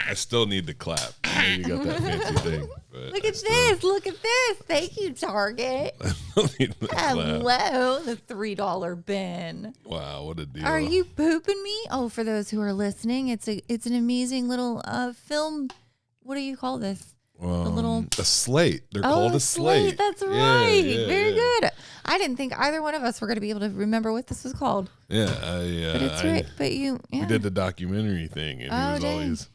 I still need to clap. I know you got that fancy thing. But Look at this. Look at this. Thank you, Target. I still need to clap. Hello, the $3 bin. Wow, what a deal. Are you pooping me? Oh, for those who are listening, it's an amazing little film. What do you call this? A slate. They're called a slate. That's right. Very good. I didn't think either one of us were going to be able to remember what this was called. Yeah, but it's right. But you, we did the documentary thing, and he was always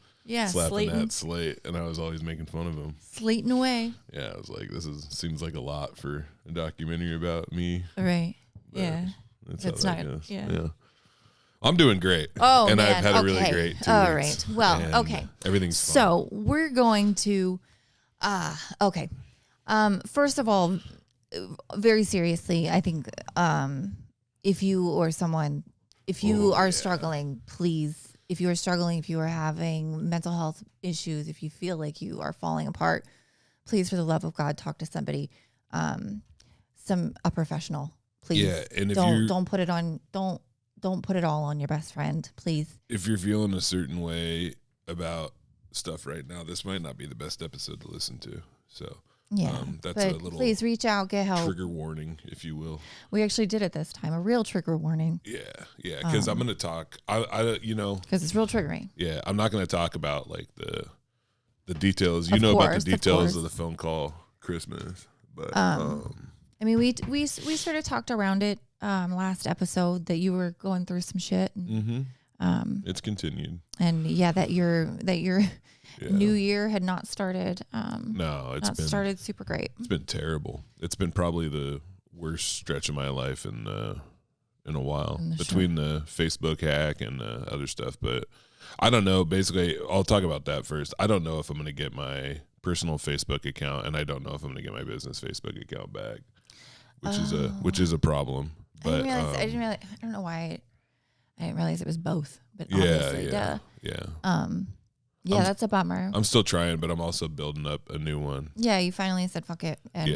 slapping that slate, and I was always making fun of him. Slating away. Yeah, I was like, seems like a lot for a documentary about me. Right. But yeah. That's how that goes. Yeah. I'm doing great. Oh, and man. I've had a really great 2 All weeks. right. Well, okay. Everything's fine. So we're going to, okay. First of all, very seriously, I think if you are struggling, please, if you are having mental health issues, if you feel like you are falling apart, please, for the love of God, talk to somebody, a professional, please. Yeah, and if don't put it all on your best friend, please. If you're feeling a certain way about stuff right now, this might not be the best episode to listen to. So that's a little please reach out, get help. Trigger warning, if you will. We actually did it this time, a real trigger warning. Yeah, because I'm going to talk, because it's real triggering. Yeah, I'm not going to talk about like the details. About the details of the phone call Christmas, but I mean, we sort of talked around it last episode that you were going through some shit. And, it's continued. And that your new year had not started. No, it's been started super great. It's been terrible. It's been probably the worst stretch of my life in a while, between the Facebook hack and other stuff. But I don't know. Basically, I'll talk about that first. I don't know if I'm going to get my personal Facebook account, and I don't know if I'm going to get my business Facebook account back, which is a problem. But I didn't realize. I don't know why. I didn't realize it was both. But yeah. That's a bummer. I'm still trying, but I'm also building up a new one. Yeah, you finally said fuck it. And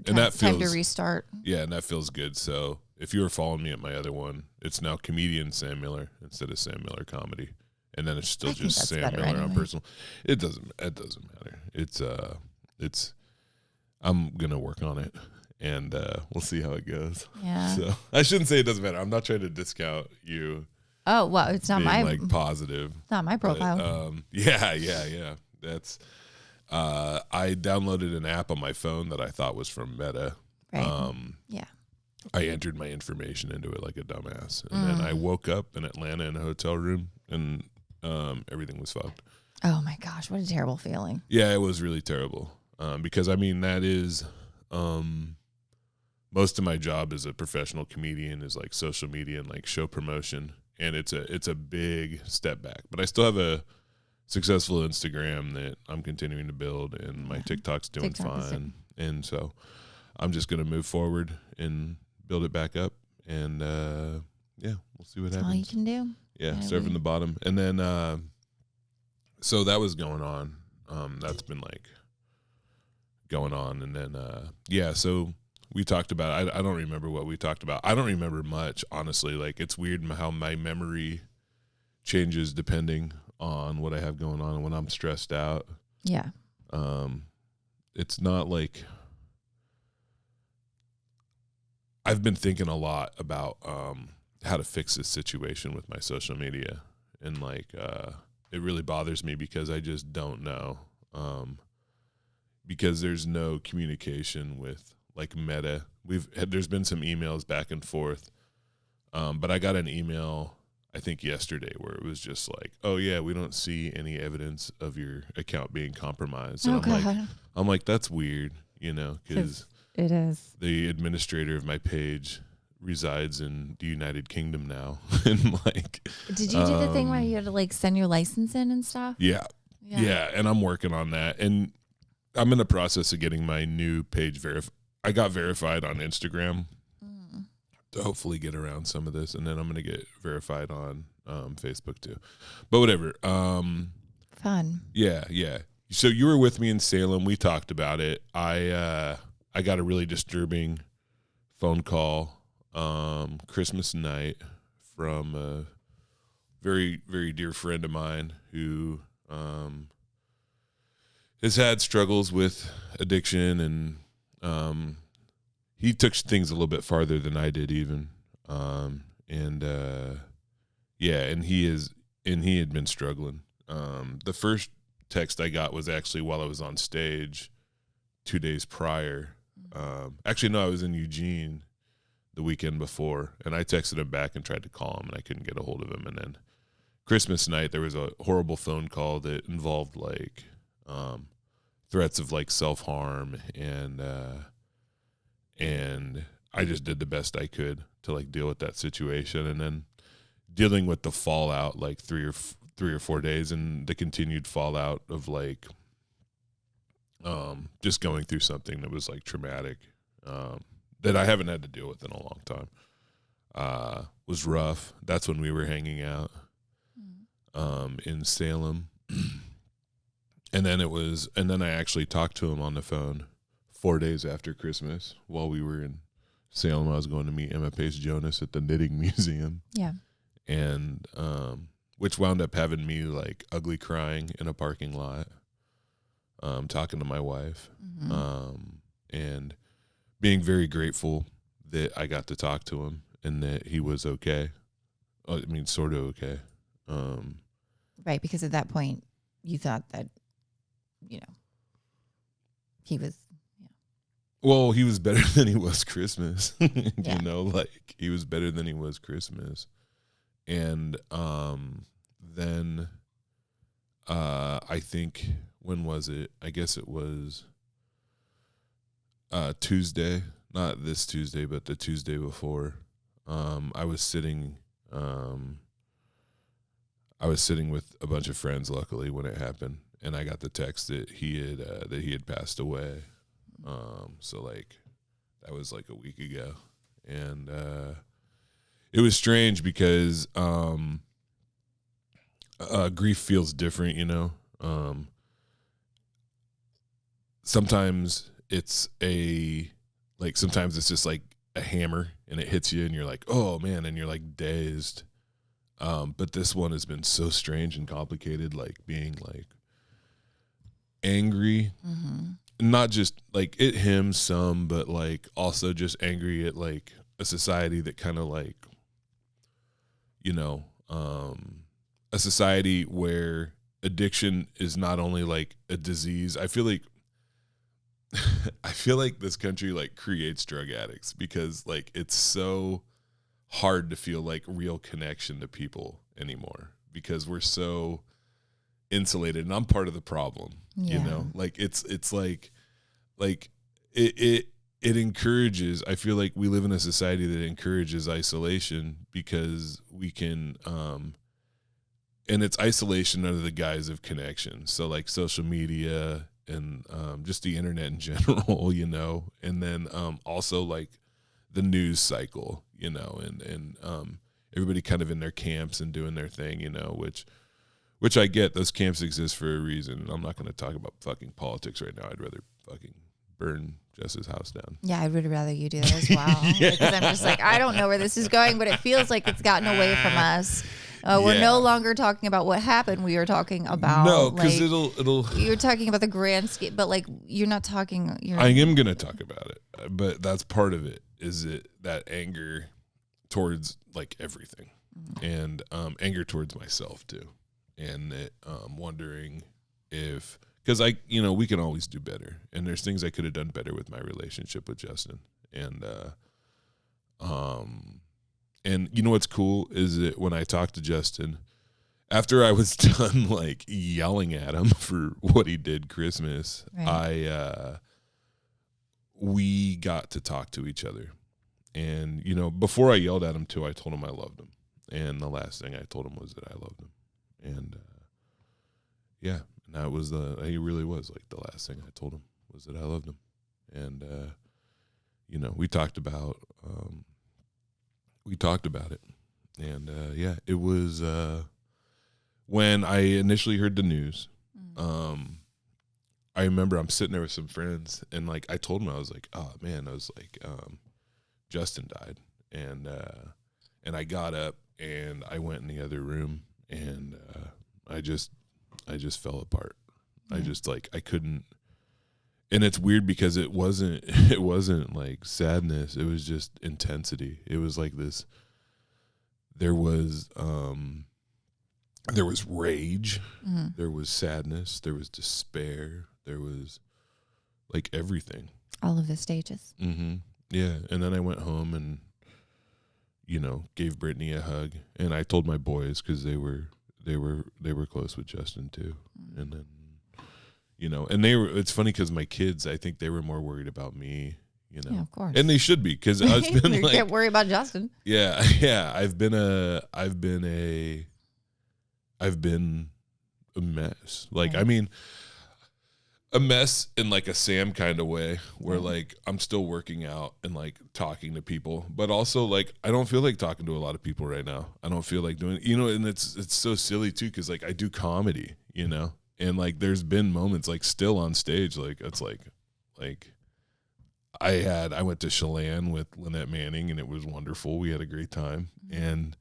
and that feels time to restart. Yeah, and that feels good. So if you were following me at my other one, it's now comedian Sam Miller instead of Sam Miller comedy, and then it's still just Sam Miller on personal. It doesn't matter. It's I'm gonna work on it, and we'll see how it goes. Yeah. So I shouldn't say it doesn't matter. I'm not trying to discount you. Oh, well, it's not my positive. It's not my profile. But, yeah. That's I downloaded an app on my phone that I thought was from Meta. Right. I entered my information into it like a dumbass, and then I woke up in Atlanta in a hotel room, and everything was fucked. Oh my gosh, what a terrible feeling. Yeah, it was really terrible. Because I mean that is most of my job as a professional comedian is like social media and like show promotion. And it's a big step back, but I still have a successful Instagram that I'm continuing to build, and my TikTok's doing fine. And so I'm just going to move forward and build it back up. And we'll see what happens. All you can do. Yeah, start from the bottom. And then, so that was going on. That's been like going on. And then, so we talked about, I don't remember what we talked about. I don't remember much, honestly. Like, it's weird how my memory changes depending on what I have going on and when I'm stressed out. Yeah. It's not like I've been thinking a lot about how to fix this situation with my social media. And like, it really bothers me because I just don't know. Because there's no communication with like Meta. There's been some emails back and forth. But I got an email, I think yesterday, where it was just like, oh yeah, we don't see any evidence of your account being compromised. And I'm like, that's weird, because it is. The administrator of my page resides in the United Kingdom now. And like, did you do the thing where you had to like send your license in and stuff? Yeah. And I'm working on that. And I'm in the process of getting my new page verified. I got verified on Instagram to hopefully get around some of this, and then I'm going to get verified on Facebook too. But whatever. Fun. Yeah. So you were with me in Salem. We talked about it. I got a really disturbing phone call Christmas night from a very, very dear friend of mine who has had struggles with addiction, and he took things a little bit farther than I did even. And he had been struggling. The first text I got was actually while I was on stage 2 days prior. Actually, no, I was in Eugene the weekend before, and I texted him back and tried to call him, and I couldn't get a hold of him. And then Christmas night, there was a horrible phone call that involved like threats of like self-harm, and I just did the best I could to like deal with that situation, and then dealing with the fallout like 3 or 4 days, and the continued fallout of like just going through something that was like traumatic, that I haven't had to deal with in a long time, was rough. That's when we were hanging out in Salem. And then I actually talked to him on the phone 4 days after Christmas while we were in Salem. I was going to meet Emma Pace Jonas at the Knitting Museum. Yeah. And which wound up having me like ugly crying in a parking lot, talking to my wife, and being very grateful that I got to talk to him and that he was okay. I mean, sort of okay. Right, because at that point you thought that, he was. Well, he was better than he was Christmas. Yeah. Like he was better than he was Christmas. And then I think, when was it? I guess it was Tuesday, not this Tuesday, but the Tuesday before. I was sitting with a bunch of friends, luckily, when it happened, and I got the text that he had passed away. So like that was like a week ago, and it was strange because grief feels different, sometimes it's sometimes it's just like a hammer and it hits you and you're like, oh man, and you're like dazed. But this one has been so strange and complicated, like being like angry, not just like at him some, but like also just angry at like a society that kind of like, a society where addiction is not only like a disease. I feel like this country like creates drug addicts because like it's so hard to feel like real connection to people anymore because we're so insulated, and I'm part of the problem. Like it's like it encourages, I feel like we live in a society that encourages isolation because we can and it's isolation under the guise of connection. So like social media and just the internet in general, and then also like the news cycle, and everybody kind of in their camps and doing their thing, which I get. Those camps exist for a reason. I'm not going to talk about fucking politics right now. I'd rather fucking burn Jess's house down. Yeah, I would rather you do that as well. Because I'm just like, I don't know where this is going, but it feels like it's gotten away from us. We're no longer talking about what happened. We are talking about because it'll. You're talking about the grand scheme, but like you're not talking. I am gonna talk about it, but that's part of it. Is it that anger towards like everything, and anger towards myself too, and that wondering if, because we can always do better, and there's things I could have done better with my relationship with Justin, and what's cool is that when I talked to Justin, after I was done like yelling at him for what he did Christmas, right. We got to talk to each other. And, before I yelled at him too, I told him I loved him. And the last thing I told him was that I loved him. And and that was he really was like the last thing I told him was that I loved him. And, we talked about it. And it was when I initially heard the news, I remember I'm sitting there with some friends, and like I told them, I was like, oh man, I was like, Justin died, and I got up and I went in the other room, and I just I just fell apart. I just like, I couldn't, and it's weird because it wasn't like sadness. It was just intensity. It was like this, there was rage, there was sadness, there was despair, there was like everything. All of the stages. Mm-hmm. Yeah. And then I went home and, you know, gave Brittany a hug, and I told my boys, cause they were close with Justin too. And then, you know, and it's funny cause my kids, I think they were more worried about me, you know, Yeah, of course. and they should be, cause I've been You like, can't worry about Justin. yeah. I've been a mess. Like, Right. I mean, a mess in like a Sam kind of way, where like I'm still working out and like talking to people, but also like I don't feel like talking to a lot of people right now. I don't feel like doing, you know, and it's so silly too, because like I do comedy, you know, and like there's been moments like still on stage, like it's like I went to Chelan with Lynette Manning, and it was wonderful. We had a great time, and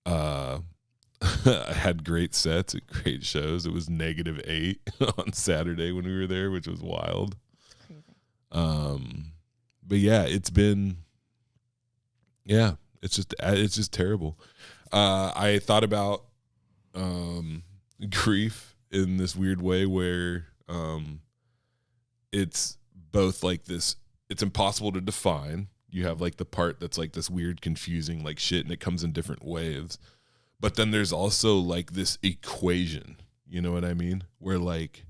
I had great sets at great shows. It was -8 on Saturday when we were there, which was wild. It's crazy. But yeah, it's just terrible. I thought about grief in this weird way where it's both like this, it's impossible to define. You have like the part that's like this weird, confusing like shit, and it comes in different waves. But then there's also like this equation, you know what I mean? Where like,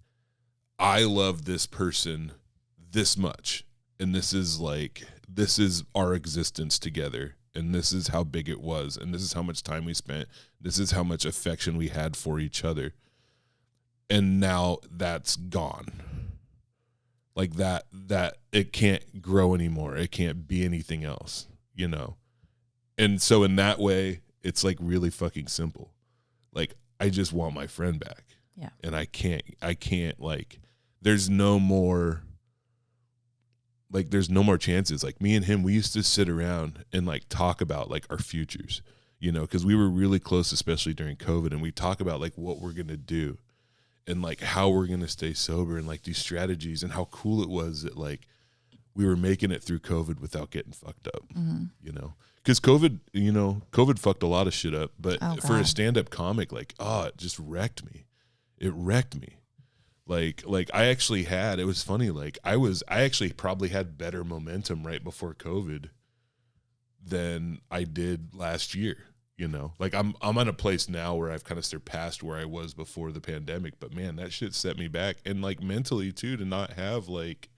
I love this person this much, and this is our existence together, and this is how big it was, and this is how much time we spent, this is how much affection we had for each other. And now that's gone. Like that it can't grow anymore. It can't be anything else, you know? And so in that way, it's like really fucking simple. Like, I just want my friend back. Yeah. And I can't like, there's no more chances. Like, me and him, we used to sit around and like talk about like our futures, you know, cause we were really close, especially during COVID. And we talk about like what we're going to do and like how we're going to stay sober and like these strategies, and how cool it was that like we were making it through COVID without getting fucked up, you know? Because COVID fucked a lot of shit up. But for a stand-up comic, like, it just wrecked me. It wrecked me. Like I actually had, it was funny. Like I actually probably had better momentum right before COVID than I did last year. You know, like I'm in a place now where I've kind of surpassed where I was before the pandemic. But man, that shit set me back, and like mentally too, to not have like,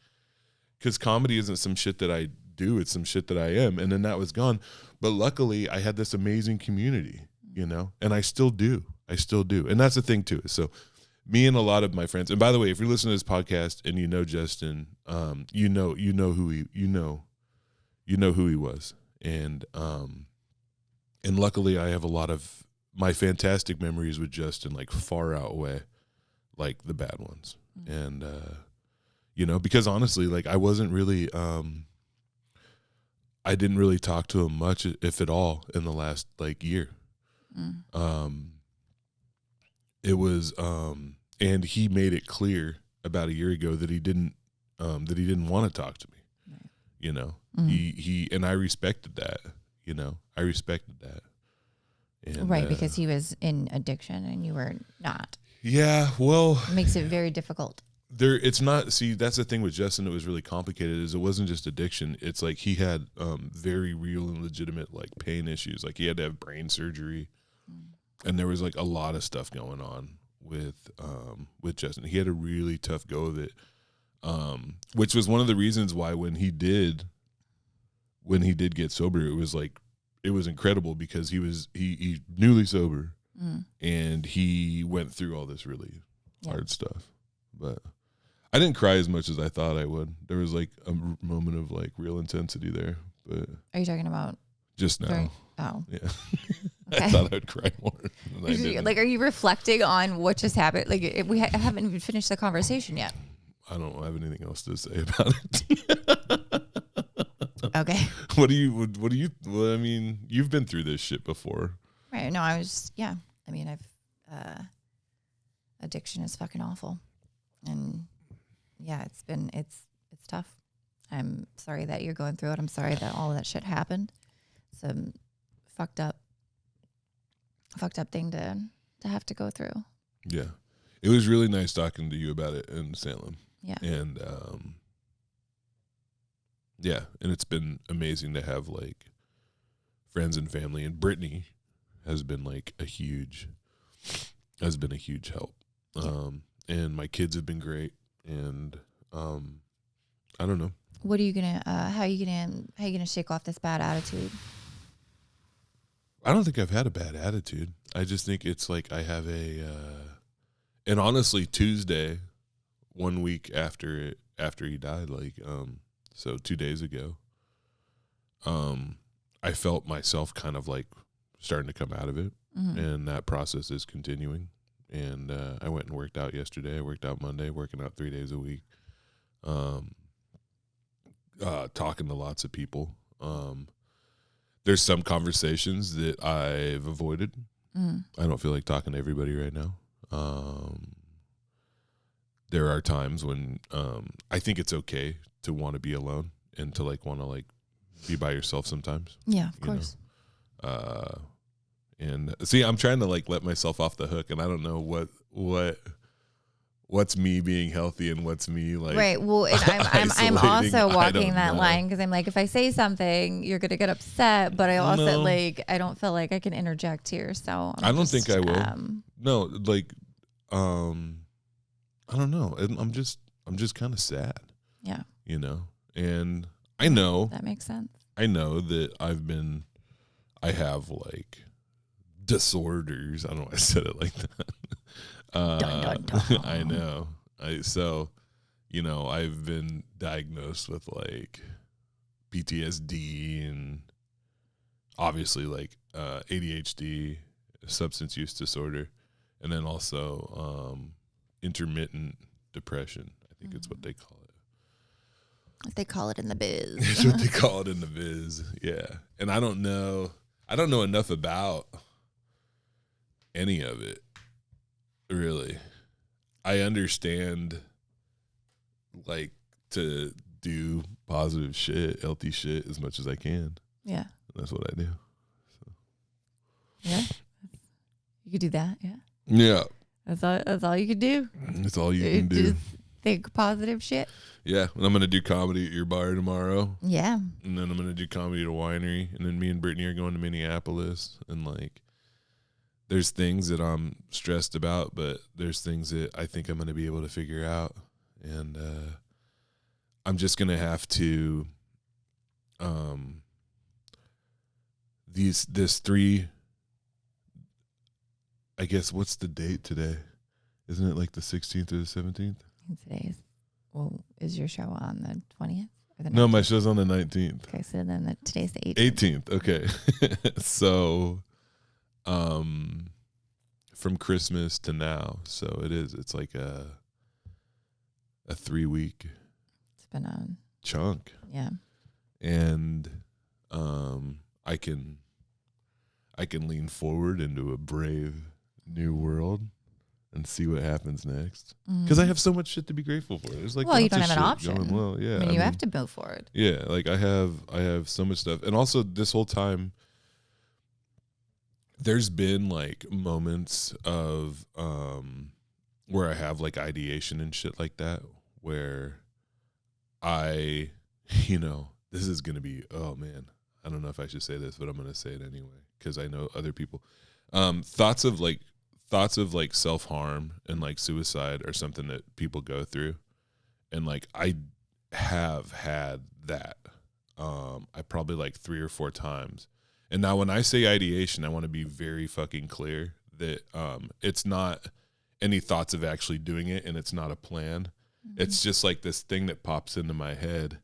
because comedy isn't some shit that I do, it's some shit that I am, and then that was gone. But luckily I had this amazing community, you know, and I still do, and that's the thing too. So me and a lot of my friends, and by the way, if you're listening to this podcast and you know Justin, you know who he was, and luckily I have a lot of my fantastic memories with Justin like far outweigh like the bad ones. And you know, because honestly, like I wasn't really I didn't really talk to him much, if at all, in the last like year. It was and he made it clear about a year ago that he didn't want to talk to me. Right. You know, he and I respected that, you know. I respected that. And, right, because he was in addiction and you were not. Yeah, well, it makes it very difficult. It's not, see, that's the thing with Justin that was really complicated, is it wasn't just addiction. It's like he had very real and legitimate like pain issues. Like he had to have brain surgery, and there was like a lot of stuff going on with Justin. He had a really tough go of it, which was one of the reasons why when he did get sober, it was incredible, because he newly sober, and he went through all this really hard stuff. But I didn't cry as much as I thought I would. There was like a moment of like real intensity there. But are you talking about just now? Oh, yeah. Okay. I thought I'd cry more than I did. Like, are you reflecting on what just happened? Like, we haven't even finished the conversation yet. I don't have anything else to say about it. Okay. What do you? Well, I mean, you've been through this shit before. Right. No, I was. Yeah. I mean, I've. addiction is fucking awful. And yeah, it's tough. I'm sorry that you're going through it. I'm sorry that all of that shit happened. It's a fucked up thing to have to go through. Yeah. It was really nice talking to you about it in Salem. Yeah. And yeah, and it's been amazing to have like friends and family, and Brittany has been like a huge help. And my kids have been great, and I don't know. What are you gonna how are you gonna shake off this bad attitude? I don't think I've had a bad attitude. I just think it's like I have and honestly, Tuesday, 1 week after he died, like so 2 days ago, I felt myself kind of like starting to come out of it, and that process is continuing. And I went and worked out yesterday. I worked out Monday, working out 3 days a week. Talking to lots of people. There's some conversations that I've avoided. I don't feel like talking to everybody right now. There are times when I think it's okay to want to be alone and to like want to like be by yourself sometimes. Yeah, of course. And see, I'm trying to like let myself off the hook, and I don't know what's me being healthy and what's me like. Right. Well, and I'm also walking that line because I'm like, if I say something, you're gonna get upset, but I also like I don't feel like I can interject here, so I don't think I will. No, like, I don't know. I'm just kind of sad. Yeah. You know, and I know that makes sense. I know that I have like disorders. I don't know why I said it like that. Dun, dun, dun. I know. So, you know, I've been diagnosed with like PTSD and obviously like ADHD, substance use disorder, and then also intermittent depression. I think it's what they call it. What they call it in the biz. It's what they call it in the biz. Yeah. And I don't know enough about any of it. Really. I understand like to do positive shit, healthy shit as much as I can. Yeah. That's what I do. So. Yeah. You could do that, yeah. Yeah. That's all you could do. That's all you can do. Just think positive shit. Yeah. And I'm gonna do comedy at your bar tomorrow. Yeah. And then I'm gonna do comedy at a winery. And then me and Brittany are going to Minneapolis, and like there's things that I'm stressed about, but there's things that I think I'm going to be able to figure out. And I'm just going to have to this 3, I guess, what's the date today? Isn't it like the 16th or the 17th? Is your show on the 20th? Or the 19th? No, my show's on the 19th. Okay, so then today's the 18th. 18th, okay. So from Christmas to now, so it's like a 3-week it's been a chunk. Yeah. And I can lean forward into a brave new world and see what happens next, because I have so much shit to be grateful for. There's like, well, you don't have an option. Going well. Yeah, I mean, you have to move forward. Yeah, like I have so much stuff, and also this whole time there's been like moments of where I have like ideation and shit like that, where I, you know, this is gonna be, oh man, I don't know if I should say this, but I'm gonna say it anyway because I know other people. Thoughts of like self-harm and like suicide are something that people go through, and like I have had that I probably like 3 or 4 times. And now when I say ideation, I want to be very fucking clear that it's not any thoughts of actually doing it, and it's not a plan. It's just like this thing that pops into my head.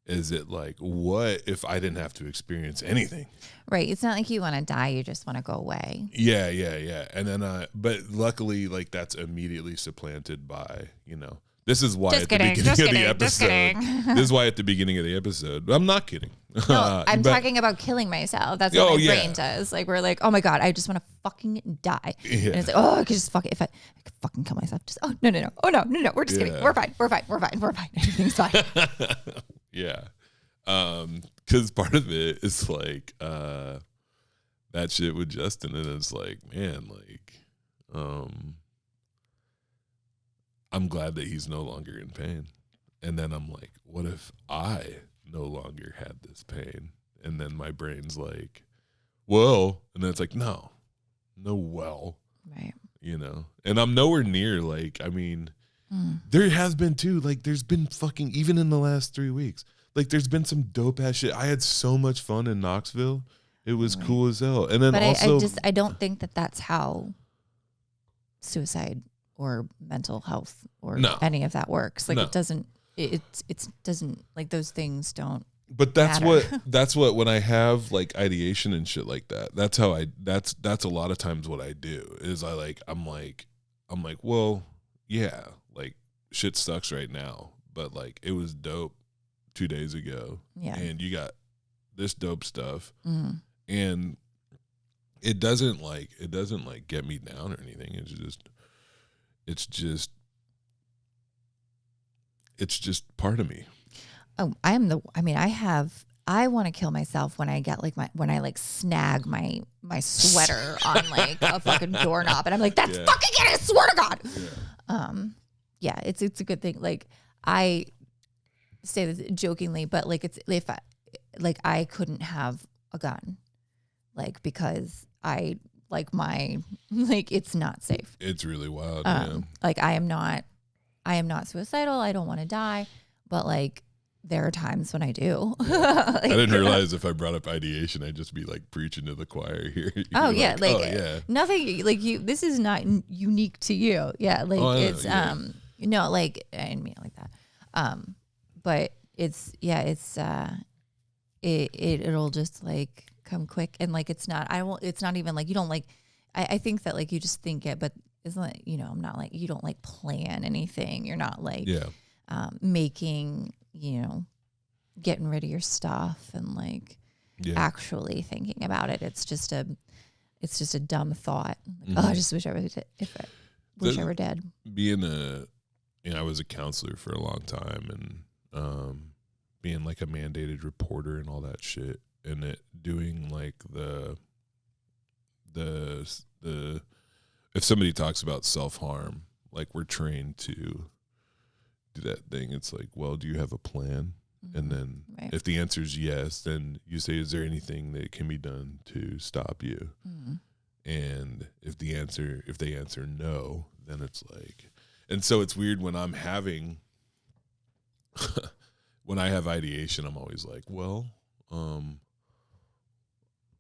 Is it like, what if I didn't have to experience anything? Right. It's not like you want to die. You just want to go away. Yeah. And then, but luckily, like that's immediately supplanted by, you know, This is why Just at the kidding, beginning just of the kidding, just episode. kidding. This is why at the beginning of the episode. I'm not kidding. No, I'm But- talking about killing myself. That's what my brain does. Like we're like, oh my God, I just want to fucking die. Yeah. And it's like, oh, I could just fucking, if I could fucking kill myself. Just, oh, no. Oh, no. We're just kidding. Yeah. We're fine. Everything's fine. Yeah. Because part of it is like that shit with Justin, and it's like, man, like, I'm glad that he's no longer in pain. And then I'm like, what if I no longer had this pain? And then my brain's like, well, and then it's like, no, well, Right. you know, and I'm nowhere near like, I mean, there has been too, like, there's been fucking, even in the last 3 weeks, like, there's been some dope ass shit. I had so much fun in Knoxville. It was cool as hell. And then But also, I don't think that that's how suicide or mental health or any of that works. Like it doesn't, it doesn't, like those things don't. But that's matter. that's what, when I have like ideation and shit like that, that's how that's a lot of times what I do is I'm like, well, yeah, like shit sucks right now, but like it was dope 2 days ago. Yeah. And you got this dope stuff. Mm-hmm. And it doesn't get me down or anything. It's just part of me. Oh, I want to kill myself when I get like when I like snag my sweater on like a fucking doorknob and I'm like, that's fucking it, I swear to God. Yeah. It's a good thing. Like I say this jokingly, but like if I couldn't have a gun, like because I like it's not safe. It's really wild. Like I am not suicidal. I don't want to die, but like there are times when I do. I didn't realize if I brought up ideation, I'd just be like preaching to the choir here. Nothing like you. This is not unique to you. Yeah, like it's like I didn't mean it like that. But it'll just like come quick and like it's not even like you don't like. I think that like you just think it, but it's not, I'm not like, you don't like plan anything. You're not like making, getting rid of your stuff and like actually thinking about it. It's just a dumb thought. Like, oh, I just wish I was I were dead. I was a counselor for a long time and being like a mandated reporter and all that shit and doing like the if somebody talks about self-harm, like we're trained to do that thing. It's like, well, do you have a plan? Mm-hmm. And then if the answer is yes, then you say, is there anything that can be done to stop you? Mm-hmm. And if they answer no, then it's like, and so it's weird when I'm having, when I have ideation, I'm always like, well,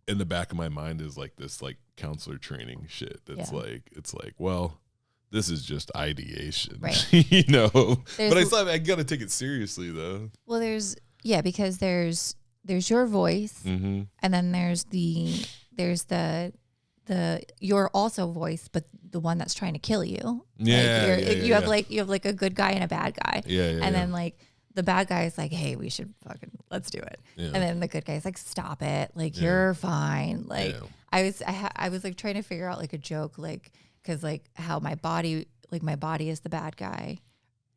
in the back of my mind is like this like counselor training shit that's like, it's like, well, this is just ideation, right? But I gotta take it seriously though. Well, because there's your voice, mm-hmm. and then there's the your also voice, but the one that's trying to kill you. You have like a good guy and a bad guy. And then like the bad guy is like, hey, we should let's do it. Yeah. And then the good guy is like, stop it. Like, you're fine. Like I was like trying to figure out like a joke, like, cause like how my body is the bad guy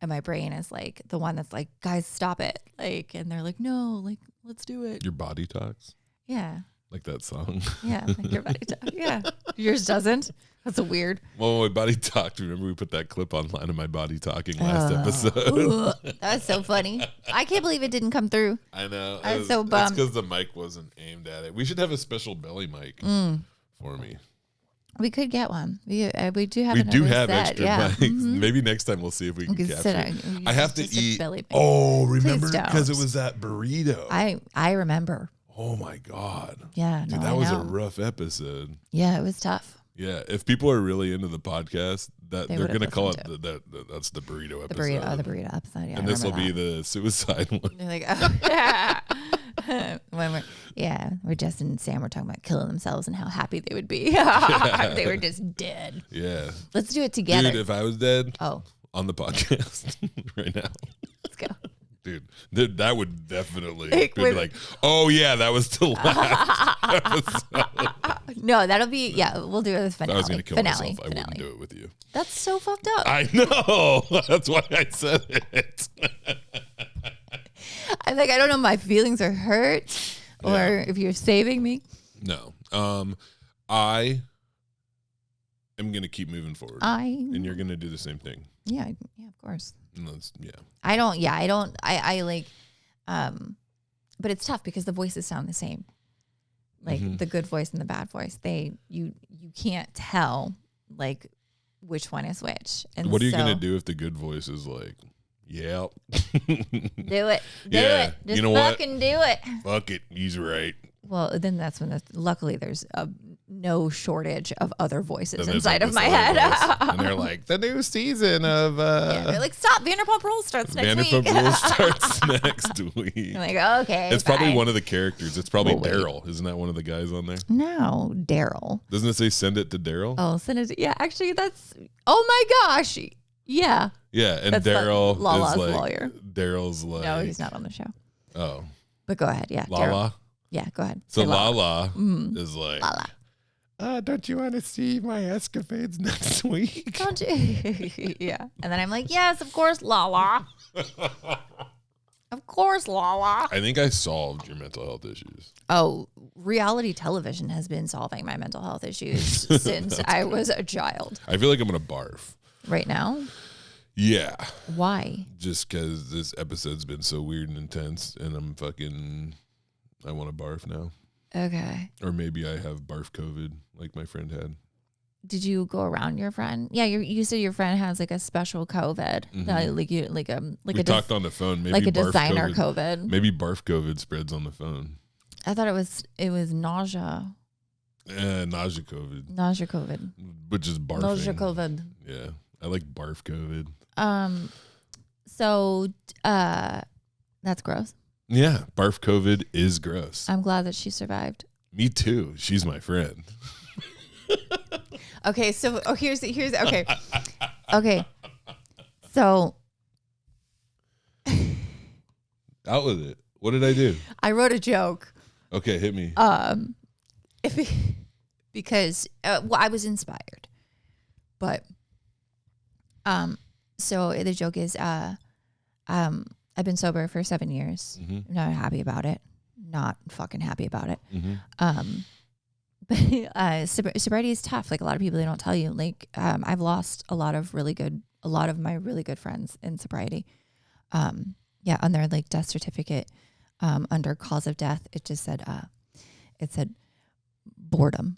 and my brain is like the one that's like, guys, stop it. Like, and they're like, no, like, let's do it. Your body talks. Yeah. Like that song. Yeah. Like your body talks. Yeah. Yours doesn't. That's a weird. Well, my body talked. Remember we put that clip online of my body talking last episode. That was so funny. I can't believe it didn't come through. I know. I was so bummed. It's because the mic wasn't aimed at it. We should have a special belly mic for me. We could get one. We do have. We do have set. extra mics. Mm-hmm. Maybe next time we'll see if we can capture it. I have to eat. Remember because it was that burrito. I remember. Oh my God. Yeah. Dude, that was a rough episode. Yeah, it was tough. Yeah, if people are really into the podcast, they're going to call it that's the burrito episode. The burrito episode. Yeah, and this will be the suicide one. They're like, where Justin and Sam were talking about killing themselves and how happy they would be. They were just dead. Yeah. Let's do it together. Dude, if I was dead, on the podcast right now? Let's go. Dude, that would definitely be like, oh yeah, that was the last episode. No, that'll be, we'll do it as finale. I was going to kill myself. I wouldn't do it with you. That's so fucked up. I know. That's why I said it. I don't know if my feelings are hurt or if you're saving me. No. I am going to keep moving forward. And you're going to do the same thing. Yeah, of course. But it's tough because the voices sound the same. Like the good voice and the bad voice, you can't tell like which one is which. And what are you going to do if the good voice is like, yeah. Do it. Do it. Just fucking do it. Fuck it. He's right. Well, then that's when luckily there's no shortage of other voices inside of my head. And they're like, the new season of... they're like, stop, Vanderpump Rules starts next week. Vanderpump Rules starts next week. I'm like, okay, it's probably one of the characters. It's probably Daryl. Isn't that one of the guys on there? No, Daryl. Doesn't it say send it to Daryl? Oh, send it to... Yeah, actually, that's... Oh my gosh. Yeah. Yeah, and Daryl is like... lawyer. Daryl's like... No, he's not on the show. Oh. But go ahead, yeah. Lala? Yeah, go ahead. So Lala is like... Lala. Don't you want to see my escapades next week? Don't you? Yeah. And then I'm like, yes, of course, Lala. Of course, Lala. I think I solved your mental health issues. Oh, reality television has been solving my mental health issues since I was a child. I feel like I'm going to barf. Right now? Yeah. Why? Just because this episode's been so weird and intense, and I want to barf now. Okay. Or maybe I have barf COVID, like my friend had. Did you go around your friend? Yeah, you said your friend has like a special COVID. We talked on the phone. Maybe like a designer COVID. Maybe barf COVID spreads on the phone. I thought it was nausea. Nausea COVID. Nausea COVID. Which is barfing. Nausea COVID. Yeah, I like barf COVID. So that's gross. Yeah, barf COVID is gross. I'm glad that she survived. Me too. She's my friend. Okay, so here's okay. Okay. So out with it. What did I do? I wrote a joke. Okay, hit me. Because I was inspired. But so the joke is I've been sober for 7 years. Mm-hmm. Not happy about it. Not fucking happy about it. Mm-hmm. But sobriety is tough. Like a lot of people, they don't tell you. Like I've lost a lot of my really good friends in sobriety. On their like death certificate, under cause of death, it just said, boredom.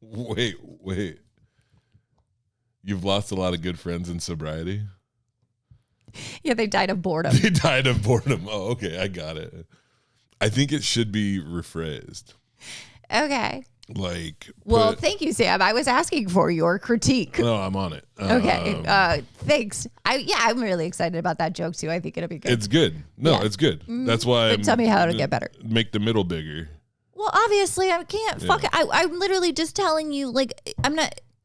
Wait. You've lost a lot of good friends in sobriety? Yeah, they died of boredom. They died of boredom. Oh, okay. I got it. I think it should be rephrased. Okay. Well, thank you, Sam. I was asking for your critique. No, I'm on it. Okay. Thanks. I'm really excited about that joke too. I think it'll be good. It's good. No, it's good. That's why. Tell me how it'll get better. Make the middle bigger. Well, obviously I can't. Fuck it. I'm literally just telling you. Like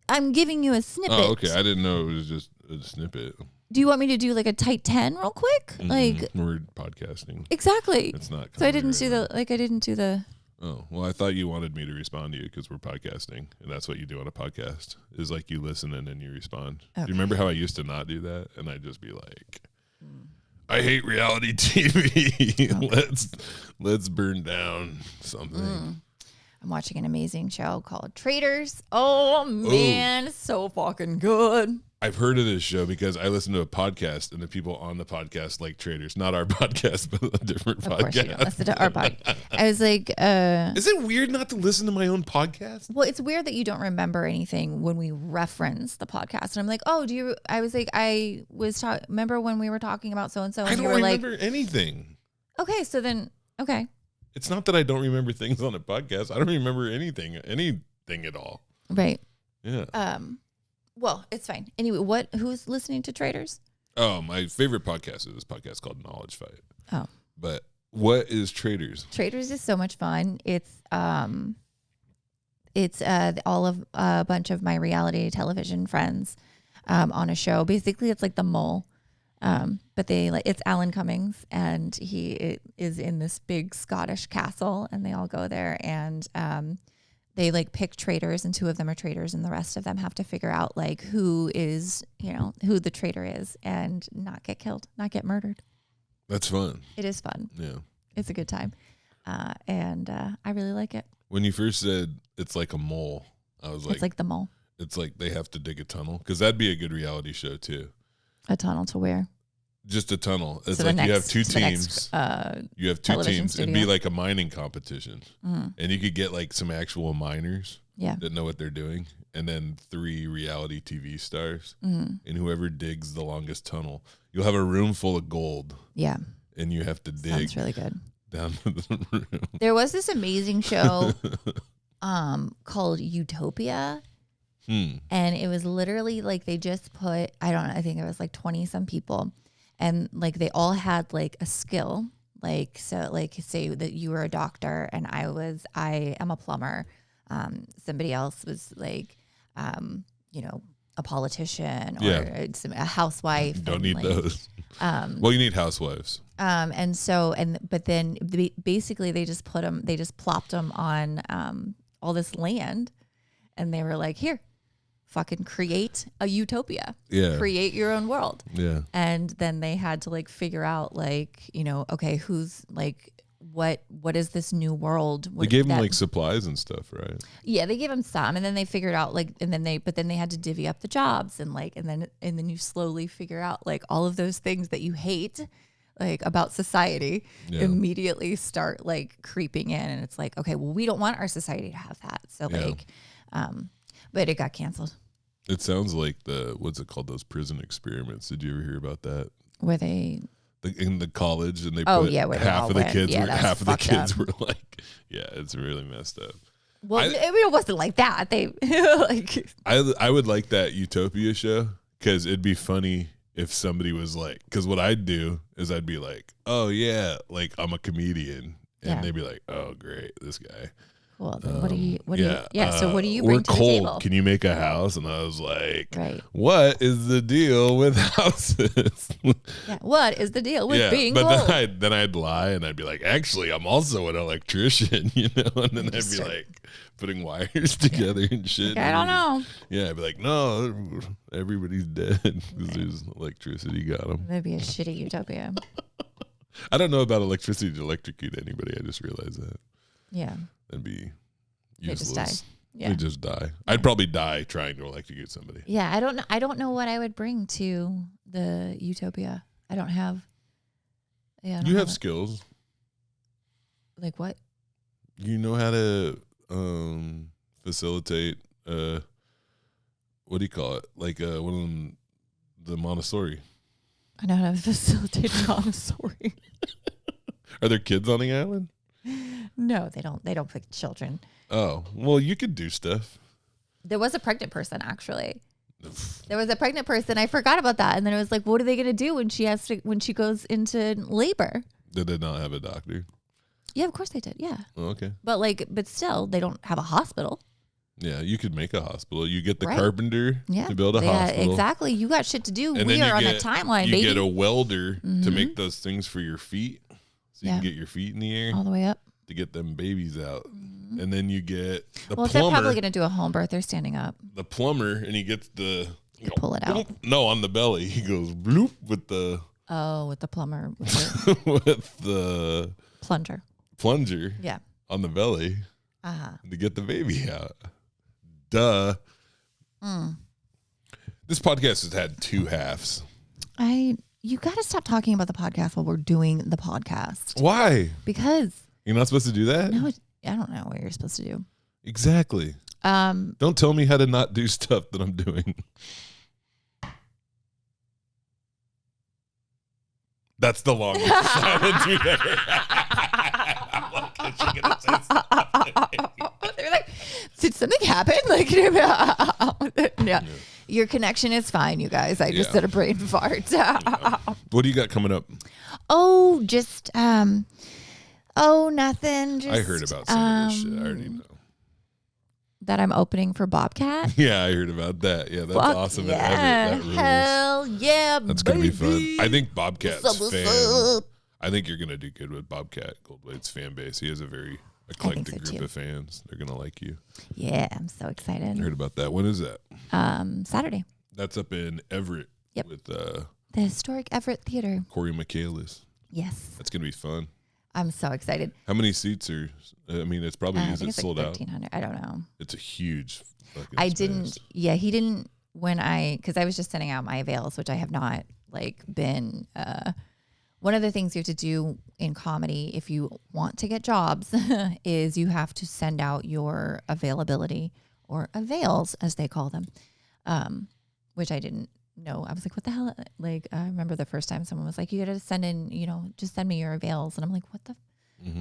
I'm giving you a snippet. Oh, okay. I didn't know it was just a snippet. Do you want me to do like a tight 10 real quick? Like we're podcasting. Exactly. It's not. So I didn't do the. Oh, well, I thought you wanted me to respond to you because we're podcasting, and that's what you do on a podcast is like you listen and then you respond. Okay. Do you remember how I used to not do that? And I'd just be like, I hate reality TV. Okay. Let's burn down something. I'm watching an amazing show called Traitors. Oh, man, it's so fucking good. I've heard of this show because I listen to a podcast and the people on the podcast like Traitors. Not our podcast, but a different podcast. Of course you don't listen to our podcast. I was like... Is it weird not to listen to my own podcast? Well, it's weird that you don't remember anything when we reference the podcast. And I'm like, oh, do you... I was like, remember when we were talking about so-and-so? I don't remember anything. Okay, so then... Okay. It's not that I don't remember things on a podcast. I don't remember anything at all. Right. Yeah. Well, it's fine. Anyway, who's listening to Traitors? Oh, my favorite podcast is this podcast called Knowledge Fight. Oh. But what is Traitors? Traitors is so much fun. It's all of a bunch of my reality television friends on a show. Basically, it's like The Mole. But it's Alan Cummings, and he is in this big Scottish castle, and they all go there, and they like pick traitors, and 2 of them are traitors, and the rest of them have to figure out like who the traitor is, and not get killed, not get murdered. That's fun. It is fun. Yeah, it's a good time, and I really like it. When you first said it's like a mole, I was like, it's like The Mole. It's like they have to dig a tunnel, because that'd be a good reality show too. A tunnel to where? Just a tunnel. It's like you have 2 teams. You have 2 teams. It'd be like a mining competition. And you could get like some actual miners that know what they're doing. And then 3 reality TV stars. And whoever digs the longest tunnel, you'll have a room full of gold. Yeah. And you have to dig. Sounds really good. Down to the room. There was this amazing show called Utopia. And it was literally like they just put, I think it was like 20 some people. And like they all had like a skill, like, so like say that you were a doctor and I am a plumber. Somebody else was like, a politician or a housewife. Don't need those. Well, you need housewives. But then basically they just plopped them on all this land, and they were like, here, fucking create a utopia. Yeah. Create your own world. Yeah. And then they had to like figure out like, okay, who's like, what is this new world? They gave them like supplies and stuff, right? Yeah, they gave them some, and then they figured out like, but then they had to divvy up the jobs, and like, and then you slowly figure out like all of those things that you hate, like about society, immediately start like creeping in, and it's like, okay, well, we don't want our society to have that, so like, but it got canceled. It sounds like what's it called? Those prison experiments. Did you ever hear about that? Where they in the college, and they put half of the kids were like, it's really messed up. Well, it wasn't like that. They like. I would like that Utopia show, because it'd be funny if somebody was like, because what I'd do is I'd be like, oh yeah, like I'm a comedian, and they'd be like, oh great, this guy. Well, then what do you so what do you bring to the table? Can you make a house? And I was like, what is the deal with houses? What is the deal with being cold? But then I'd lie, and I'd be like, actually, I'm also an electrician, And then I'd be like putting wires together and shit. I don't know. Yeah, I'd be like, no, everybody's dead because there's electricity got them. That'd be a shitty utopia. I don't know about electricity to electrocute anybody. I just realized that. Yeah. That'd be useless. They just die. Yeah. They just die. I'd probably die trying to electrocute somebody. Yeah, I don't know what I would bring to the utopia. I don't have. Yeah. You have skills. Like what? You know how to facilitate. What do you call it? Like one of them, the Montessori. I know how to facilitate Montessori. Are there kids on the island? No, they don't. They don't pick children. Oh, well, you could do stuff. There was a pregnant person, actually. There was a pregnant person. I forgot about that. And then it was like, what are they going to do when she goes into labor? Did they not have a doctor? Yeah, of course they did. Yeah. Oh, okay. But still, they don't have a hospital. Yeah, you could make a hospital. You get the carpenter to build a hospital. Yeah, exactly. You got shit to do. We are on a timeline, baby. You get a welder to make those things for your feet. So you can get your feet in the air. All the way up. To get them babies out. And then you get the plumber. Well, they're probably going to do a home birth. They're standing up. The plumber, and he gets the... pull it out. No, on the belly. He goes bloop with the... Oh, with the plumber. With the plunger. Yeah. On the belly. To get the baby out. Duh. This podcast has had 2 halves. You got to stop talking about the podcast while we're doing the podcast. Why? Because... You're not supposed to do that? No, I don't know what you're supposed to do. Exactly. Don't tell me how to not do stuff that I'm doing. That's the longest silence we've ever They're like, did something happen? Like, yeah. Your connection is fine, you guys. I just did a brain fart. What do you got coming up? Oh, just nothing. Just, I heard about some of this shit. I already know. that I'm opening for Bobcat. Yeah, I heard about that. Yeah, that's awesome. Yeah, hell yeah, that's baby. Gonna be fun. I think Bobcat's fans. I think you're gonna do good with Bobcat Goldthwait's fan base. He has a very eclectic group of fans. They're gonna like you. Yeah, I'm so excited. I heard about that. When is that? Saturday. That's up in Everett. Yep. With the historic Everett Theater. Corey Michaelis. Yes. That's gonna be fun. I'm so excited. How many seats are? I mean, it's probably is it sold out? 1,300. I don't know. It's a huge. I didn't. Yeah, he didn't. Because I was just sending out my avails, which I have not been. One of the things you have to do in comedy, if you want to get jobs, is you have to send out your availability or avails, as they call them, which I didn't know. I was like, what the hell? I remember the first time someone was like, you got to send in, just send me your avails. And I'm like, what the?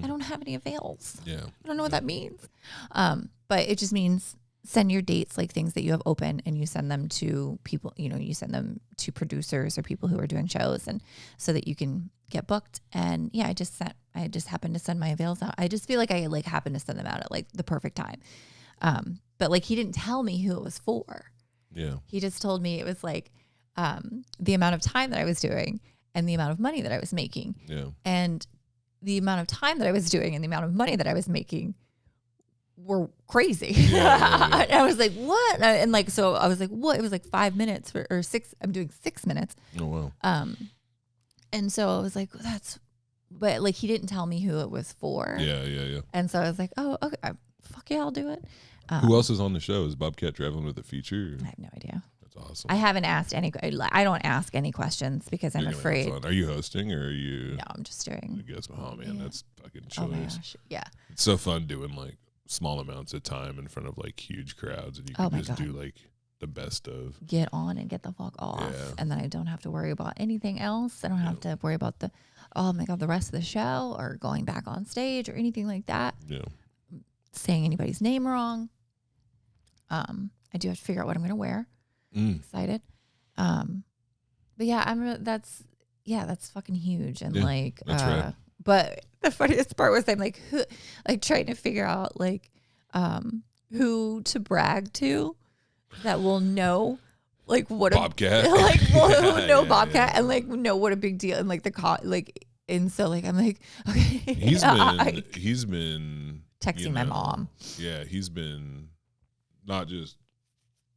I don't have any avails. Yeah. I don't know what that means. But it just means send your dates, like things that you have open, and you send them to people, you send them to producers or people who are doing shows, and so that you can get booked. And yeah, I just happened to send my avails out. I just feel like I happened to send them out at the perfect time. But he didn't tell me who it was for. Yeah. He just told me it was the amount of time that I was doing and the amount of money that I was making. Yeah. And the amount of time that I was doing and the amount of money that I was making were crazy. Yeah. I was like, what? And so I was like, what? It was 5 minutes or 6. I'm doing 6 minutes. Oh, wow. And so I was like, but he didn't tell me who it was for. Yeah. And so I was like, oh, okay, fuck yeah, I'll do it. Who else is on the show? Is Bobcat traveling with a feature? I have no idea. That's awesome. I haven't asked I don't ask any questions because I'm afraid. Are you hosting or are you? No, I'm just doing. I guess, oh man, that's fucking choice. Oh my gosh. Yeah. It's so fun doing small amounts of time in front of huge crowds, and you can just do the best of. Get on and get the fuck off. Yeah. And then I don't have to worry about anything else. I don't have to worry about the rest of the show or going back on stage or anything like that. Yeah. Saying anybody's name wrong. I do have to figure out what I'm going to wear. Excited. But yeah, that's fucking huge. And that's right. But the funniest part was I'm trying to figure out who to brag to that will know what Bobcat. Will know Bobcat and know what a big deal and and so I'm okay. He's been texting my mom. Yeah, he's been not just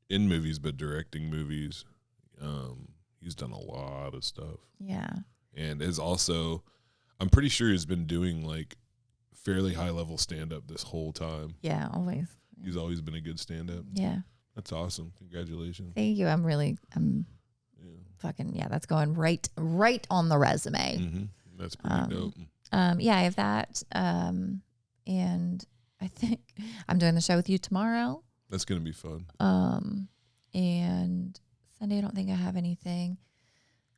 in movies but directing movies. He's done a lot of stuff. Yeah. And is also, I'm pretty sure he's been doing fairly high level stand up this whole time. Yeah, always. He's always been a good stand up. Yeah. That's awesome. Congratulations. Thank you. That's going right on the resume. Mm-hmm. That's pretty dope. Yeah, I have that. And I think I'm doing the show with you tomorrow. That's going to be fun. And Sunday, I don't think I have anything.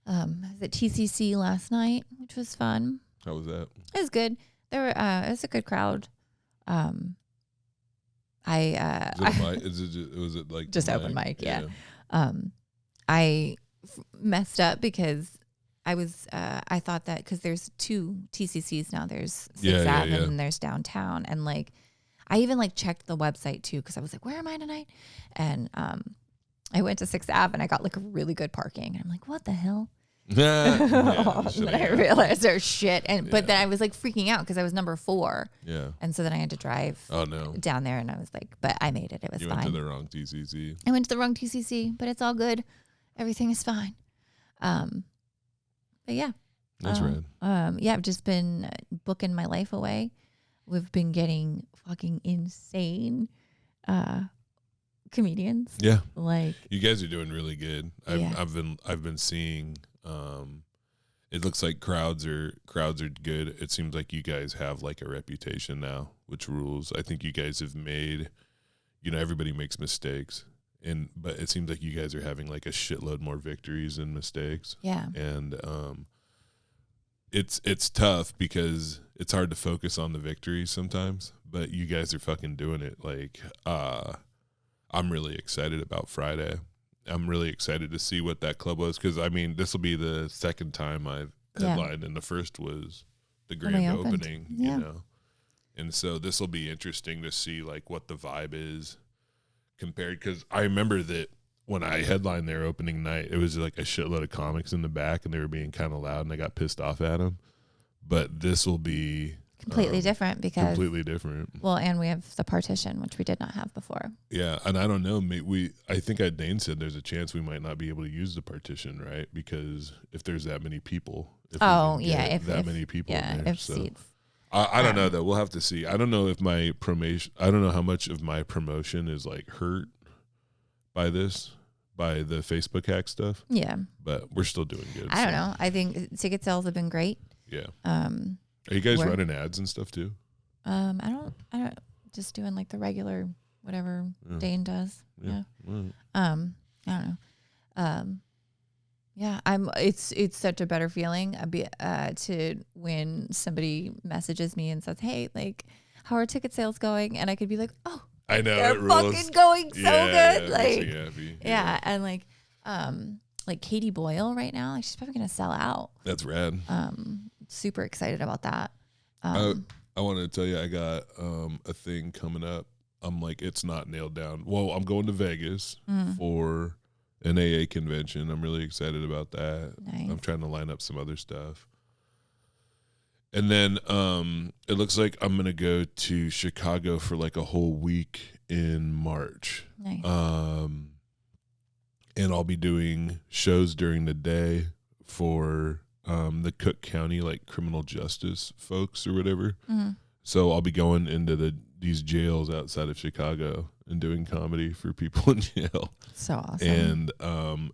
I was at TCC last night, which was fun. How was that? It was good. It was a good crowd. Was it just open mic? Yeah. I messed up because I thought that because there's 2 TCCs now. There's 6th Ave and there's downtown, and I even checked the website too because I was like, where am I tonight? And I went to 6th Ave and I got a really good parking. And I'm like, what the hell? And then I realized there's shit. But then I was freaking out because I was number 4. Yeah. And so then I had to drive down there, and I was but I made it. It was fine. You went to the wrong TCC. I went to the wrong TCC, but it's all good. Everything is fine. But yeah. That's right. Yeah, I've just been booking my life away. We've been getting fucking insane comedians. Yeah. You guys are doing really good. I've been seeing it looks like crowds are good. It seems like you guys have a reputation now, which rules. I think you guys have made, everybody makes mistakes. But it seems like you guys are having a shitload more victories than mistakes. Yeah. And it's tough because it's hard to focus on the victories sometimes, but you guys are fucking doing it. I'm really excited about Friday. I'm really excited to see what that club was because this will be the second time I've headlined, and the first was the grand opening. And so this will be interesting to see what the vibe is. compared, because I remember that when I headlined their opening night, it was like a shitload of comics in the back, and they were being kind of loud, and I got pissed off at them. But this will be completely different because completely different. Well, and we have the partition, which we did not have before. Yeah, and I don't know. I think Dane said there's a chance we might not be able to use the partition, right? Because if there's that many people. If many people. Yeah, in there, if so. seats. I don't know though. We'll have to see. I don't know if my promotion. I don't know how much of my promotion is like hurt by the Facebook hack stuff. Yeah, but we're still doing good. I don't know. I think ticket sales have been great. Yeah. Are you guys running ads and stuff too? I don't. Just doing like the regular whatever Dane does. Yeah. I don't know. Yeah, it's such a better feeling to when somebody messages me and says, "Hey, like, how are ticket sales going?" And I could be like, "Oh, I know they're fucking going so good." Yeah, and like Katie Boyle right now, like she's probably gonna sell out. That's rad. Super excited about that. I wanted to tell you, I got a thing coming up. I'm like, it's not nailed down. Well, I'm going to Vegas for an AA convention. I'm really excited about that. Nice. I'm trying to line up some other stuff. And then it looks like I'm going to go to Chicago for like a whole week in March. Nice. And I'll be doing shows during the day for the Cook County like criminal justice folks or whatever. So I'll be going into these jails outside of Chicago and doing comedy for people in jail. So awesome.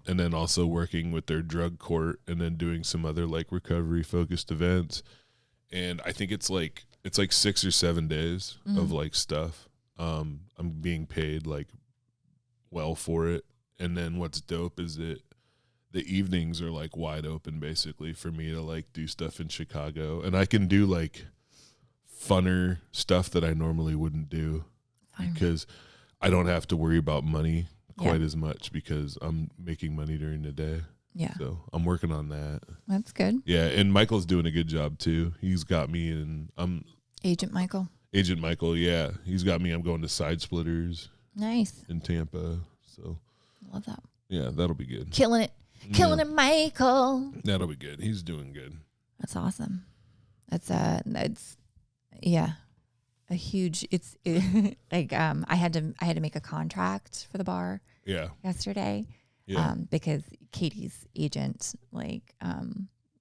And then also working with their drug court, and then doing some other like recovery focused events. And I think it's like 6 or 7 days of like stuff. I'm being paid like well for it. And then what's dope is that the evenings are like wide open basically for me to like do stuff in Chicago, and I can do like funner stuff that I normally wouldn't do because I don't have to worry about money quite as much because I'm making money during the day. Yeah. So I'm working on that. That's good. Yeah. And Michael's doing a good job too. He's got me, and I'm Agent Michael. Yeah. He's got me. I'm going to Side Splitters. Nice. In Tampa. So love that. Yeah, that'll be good. Killing it, Michael. That'll be good. He's doing good. That's awesome. That's a huge. It's like I had to make a contract for the bar. Yeah. Yesterday. Yeah. Because Katie's agent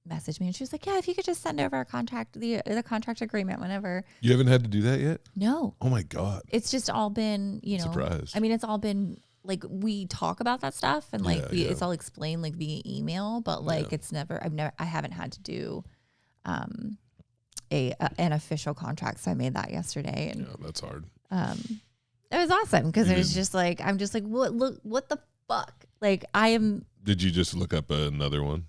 messaged me, and she was like, "Yeah, if you could just send over our contract, the contract agreement whenever." You haven't had to do that yet? No. Oh my God. It's just all been, Surprise. I mean, it's all been like we talk about that stuff, and like it's all explained like via email, but like it's never. I haven't had to do an official contract, so I made that yesterday, and that's hard. It was awesome because it was just like I'm just like what the fuck, like I am. Did you just look up another one?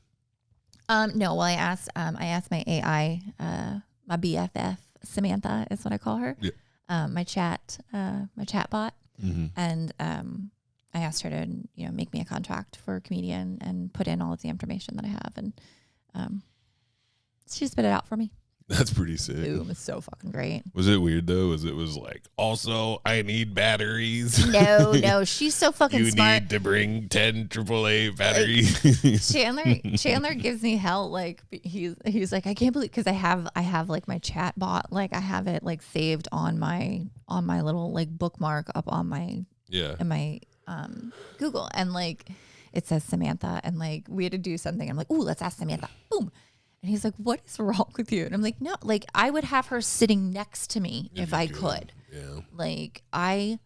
No. Well, I asked my AI, my BFF Samantha is what I call her. Yeah. My chat bot, and I asked her to make me a contract for a comedian and put in all of the information that I have, and she spit it out for me. That's pretty sick. Boom, it's so fucking great. Was it weird though? It was like, also I need batteries. No, she's so fucking smart. You need to bring 10 AAA batteries. Chandler gives me hell. Like he's like, I can't believe, because I have like my chat bot, like I have it like saved on my little like bookmark up on my in my Google, and like it says Samantha, and like we had to do something. I'm like, ooh, let's ask Samantha. Boom. And he's like, what is wrong with you? And I'm like, no, like I would have her sitting next to me if I could. Yeah. Like I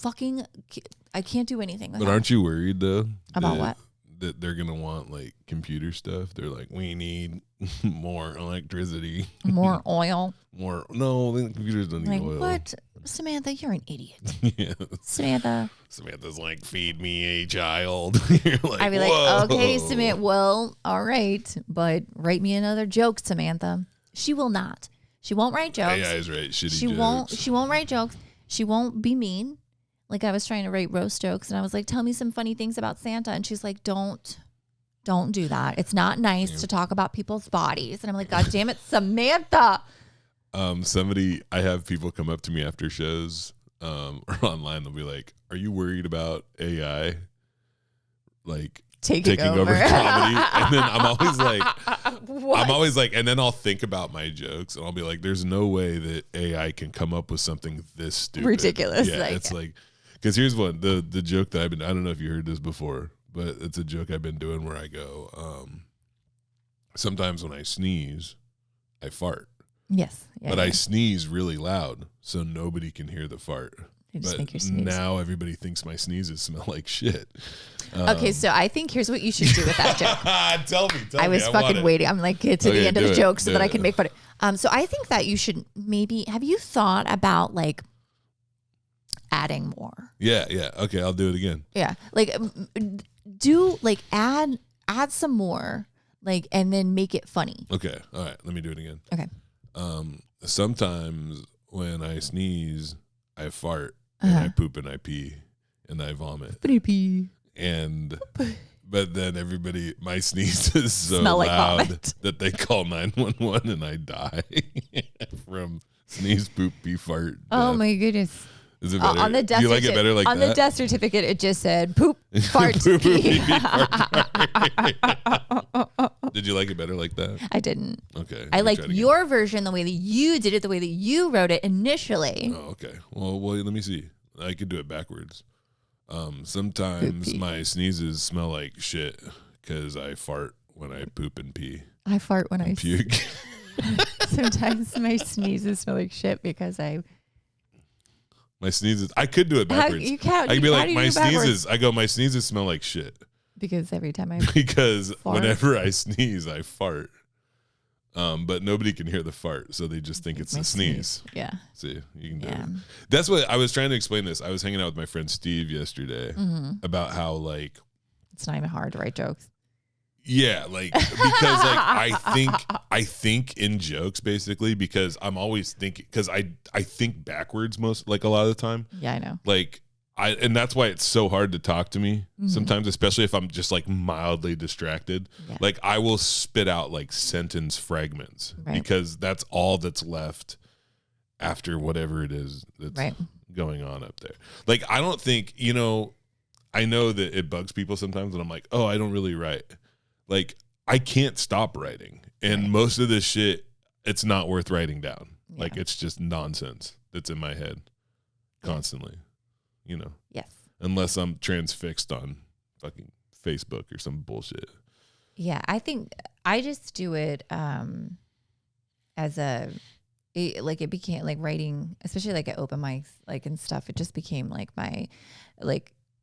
can't do anything. But aren't you worried though? About what? That they're going to want like computer stuff. They're like, we need more electricity. More oil. No, the computers don't need oil. What? Samantha, you're an idiot. Yeah. Samantha's like, feed me a child. You're like, I'd be like, okay, Samantha, well, all right, but write me another joke, Samantha. She will not. She won't write jokes. Yeah, he's right. She won't write jokes. She won't be mean. Like I was trying to write roast jokes, and I was like, tell me some funny things about Santa. And she's like, don't do that. It's not nice to talk about people's bodies. And I'm like, God damn it, Samantha. I have people come up to me after shows or online, they'll be like, "Are you worried about AI like taking over comedy?" And then I'm always like, and then I'll think about my jokes, and I'll be like, "There's no way that AI can come up with something this stupid, ridiculous." Yeah, it's like, because here's one, the joke that I don't know if you heard this before, but it's a joke I've been doing where I go, sometimes when I sneeze, I fart. Yes. Yeah, but I sneeze really loud, so nobody can hear the fart. They just think you're sneezing. Now everybody thinks my sneezes smell like shit. Okay, so I think here's what you should do with that joke. Tell me. I was fucking waiting. I'm like, get to the end of the joke so that I can make fun of it. So I think that you should maybe, have you thought about like adding more? Yeah. Okay, I'll do it again. Yeah. Like do like add some more, like, and then make it funny. Okay. All right. Let me do it again. Okay. Sometimes when I sneeze, I fart and I poop and I pee and I vomit. Pee. And but then my sneeze is so Smell like loud vomit. that they call 911 and I die from sneeze, poop, pee, fart. Oh death. my goodness. Is it better? On the death Do you like it better like on that? the death certificate, it just said poop, fart, Poop, pee. Did you like it better like that? I didn't. Okay. I liked your version, the way that you did it, the way that you wrote it initially. Oh, okay. Well, let me see. I could do it backwards. Sometimes Poopy. my sneezes smell like shit because I fart when I poop and pee. I fart when I puke. Sometimes my sneezes smell like shit because my sneezes. I could do it backwards. You can't. I could be like, my sneezes. I go, my sneezes smell like shit. Because every time because whenever I sneeze, I fart. But nobody can hear the fart, so they just think it's a sneeze. Yeah. See, you can do it. That's what I was trying to explain this. I was hanging out with my friend Steve yesterday about how like it's not even hard to write jokes. Yeah, like because like I think in jokes basically because I'm always thinking because I think backwards most like a lot of the time. Yeah, I know. Like and that's why it's so hard to talk to me sometimes, especially if I'm just like mildly distracted. Yeah. Like I will spit out like sentence fragments because that's all that's left after whatever it is that's going on up there. Like I don't think, I know that it bugs people sometimes and I'm like, oh, I don't really write. Like I can't stop writing. And most of this shit, it's not worth writing down. Yeah. Like it's just nonsense that's in my head constantly. Yes. Unless I'm transfixed on fucking Facebook or some bullshit. Yeah, I think I just do it as it became like writing, especially like at open mics, like and stuff. It just became like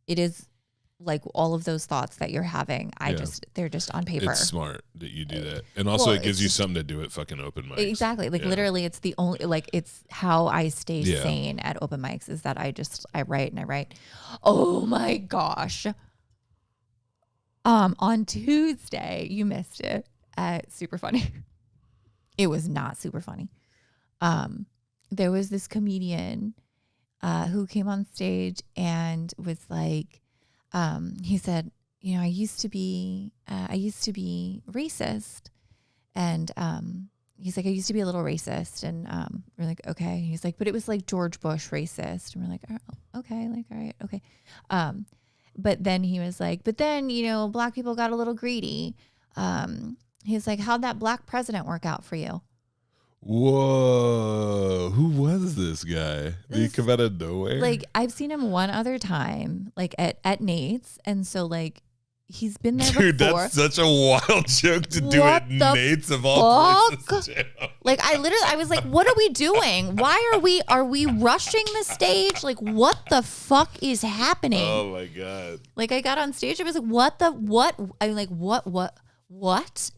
it is like all of those thoughts that you're having. They're just on paper. It's smart that you do that. And also it gives you something to do at fucking open mics. Exactly. Like literally it's the only, like it's how I stay sane at open mics is that I write and I write. Oh my gosh. On Tuesday, you missed it. Super funny. It was not super funny. There was this comedian who came on stage and was like, he said, I used to be racist. And he's like, I used to be a little racist. And we're like, okay. He's like, but it was like George Bush racist. And we're like, oh, okay. Like, all right. Okay. But then he was like, but then, black people got a little greedy. He's like, how'd that black president work out for you? Whoa, who was this guy? Did he come out of nowhere? Like I've seen him one other time, like at Nate's, and so like he's been there before. Dude, that's such a wild joke to do at Nate's of all places. Like I was like, what are we doing? Why are we rushing the stage? Like what the fuck is happening? Oh my god! Like I got on stage, I was like, what? I'm like, what?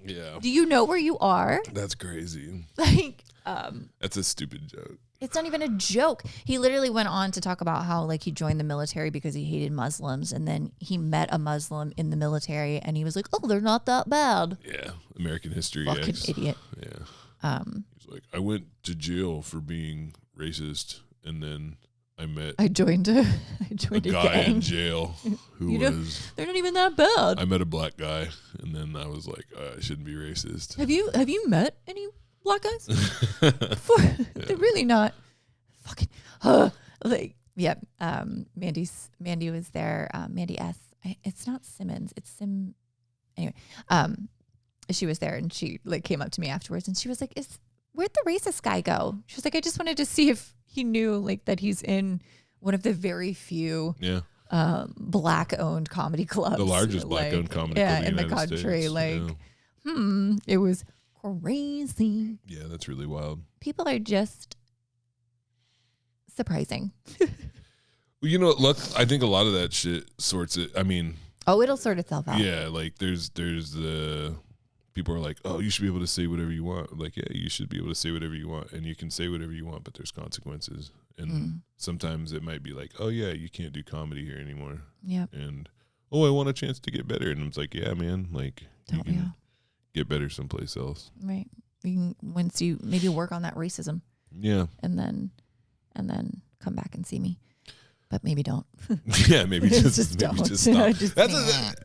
Yeah. Do you know where you are? That's crazy. Like, that's a stupid joke. It's not even a joke. He literally went on to talk about how like he joined the military because he hated Muslims, and then he met a Muslim in the military, and he was like, "Oh, they're not that bad." Yeah, American History. Fucking idiot. Yeah. He's like, I went to jail for being racist, and then I joined a guy in jail who they're not even that bad. I met a black guy, and then I was like, I shouldn't be racist. Have you met any black guys? Before? Yeah. They're really not fucking like Yep. Mandy was there. Mandy S. It's not Simmons. It's Sim. Anyway, she was there and she like came up to me afterwards and she was like, where'd the racist guy go? She was like, I just wanted to see if he knew like that he's in one of the very few black owned comedy clubs. The largest black owned comedy club in the country. States. Like, it was crazy. Yeah, that's really wild. People are just surprising. Well, you know, look, I think a lot of that shit sorts it. I mean, it'll sort itself out. Yeah, like there's the people are like, oh, you should be able to say whatever you want. Like, yeah, you should be able to say whatever you want, and you can say whatever you want, but there's consequences. And sometimes it might be like, oh yeah, you can't do comedy here anymore. Yep. And I want a chance to get better, and it's like, yeah, man, like you can get better someplace else. Right. You can, once you maybe work on that racism. Yeah. And then come back and see me. But maybe don't. Yeah, maybe just don't. Just stop.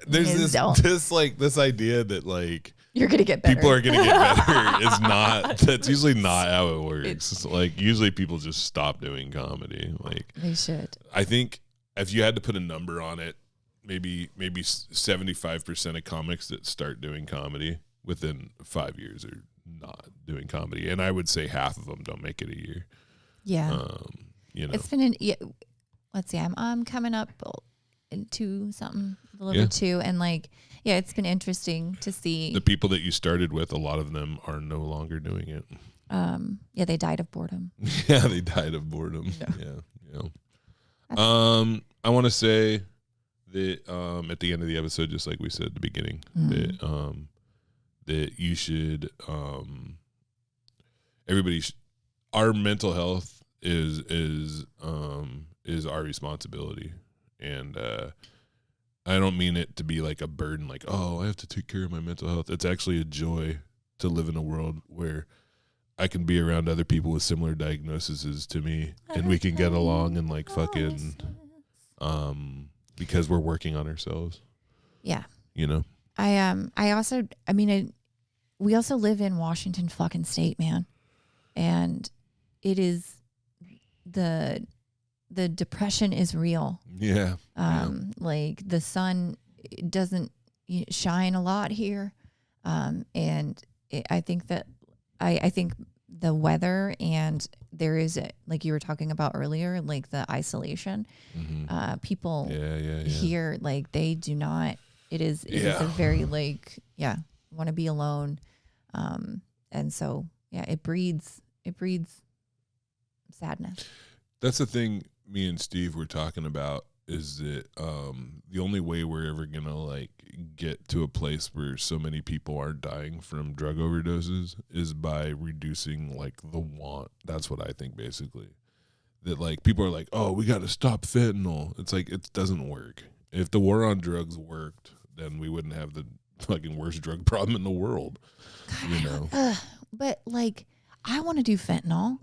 There's this idea that like you're gonna get better. People are gonna get better. Is not. That's usually not how it works. Like usually people just stop doing comedy. Like they should. I think if you had to put a number on it, maybe 75% of comics that start doing comedy within 5 years are not doing comedy, and I would say half of them don't make it a year. Yeah. You know, it's been let's see, I'm coming up into something a little bit too. And like, it's been interesting to see. The people that you started with, a lot of them are no longer doing it. They died of boredom. Yeah, they died of boredom. Yeah. I want to say that at the end of the episode, just like we said at the beginning, that you should, our mental health is our responsibility, and I don't mean it to be like a burden, like, oh, I have to take care of my mental health. It's actually a joy to live in a world where I can be around other people with similar diagnoses to me, and we can get along and like fucking because we're working on ourselves. Yeah, you know. We also live in Washington fucking state, man, and it is the depression is real. Yeah. Like the sun doesn't shine a lot here. And I think that I think the weather and there is like you were talking about earlier, like the isolation, people here, like they do not, it is a very like, want to be alone. And so, it breeds sadness. That's the thing me and Steve were talking about is that the only way we're ever going to like get to a place where so many people aren't dying from drug overdoses is by reducing like the want. That's what I think basically. That like people are like, oh, we got to stop fentanyl. It's like, it doesn't work. If the war on drugs worked, then we wouldn't have the fucking worst drug problem in the world. God, you know? But like, I want to do fentanyl.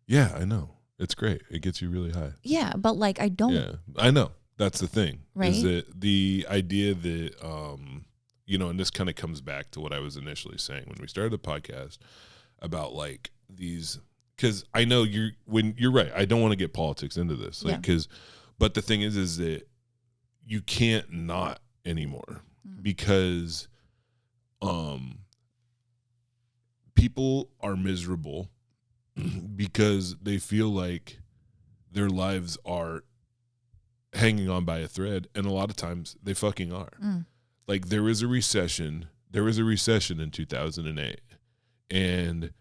Yeah, I know. It's great. It gets you really high. Yeah, but like I don't. Yeah, I know. That's the thing. Right? Is that the idea that, and this kind of comes back to what I was initially saying when we started the podcast about like these, because I know you're right. I don't want to get politics into this, like, but the thing is that you can't not anymore because, people are miserable because they feel like their lives are hanging on by a thread, and a lot of times they fucking are. Like there was a recession in 2008, and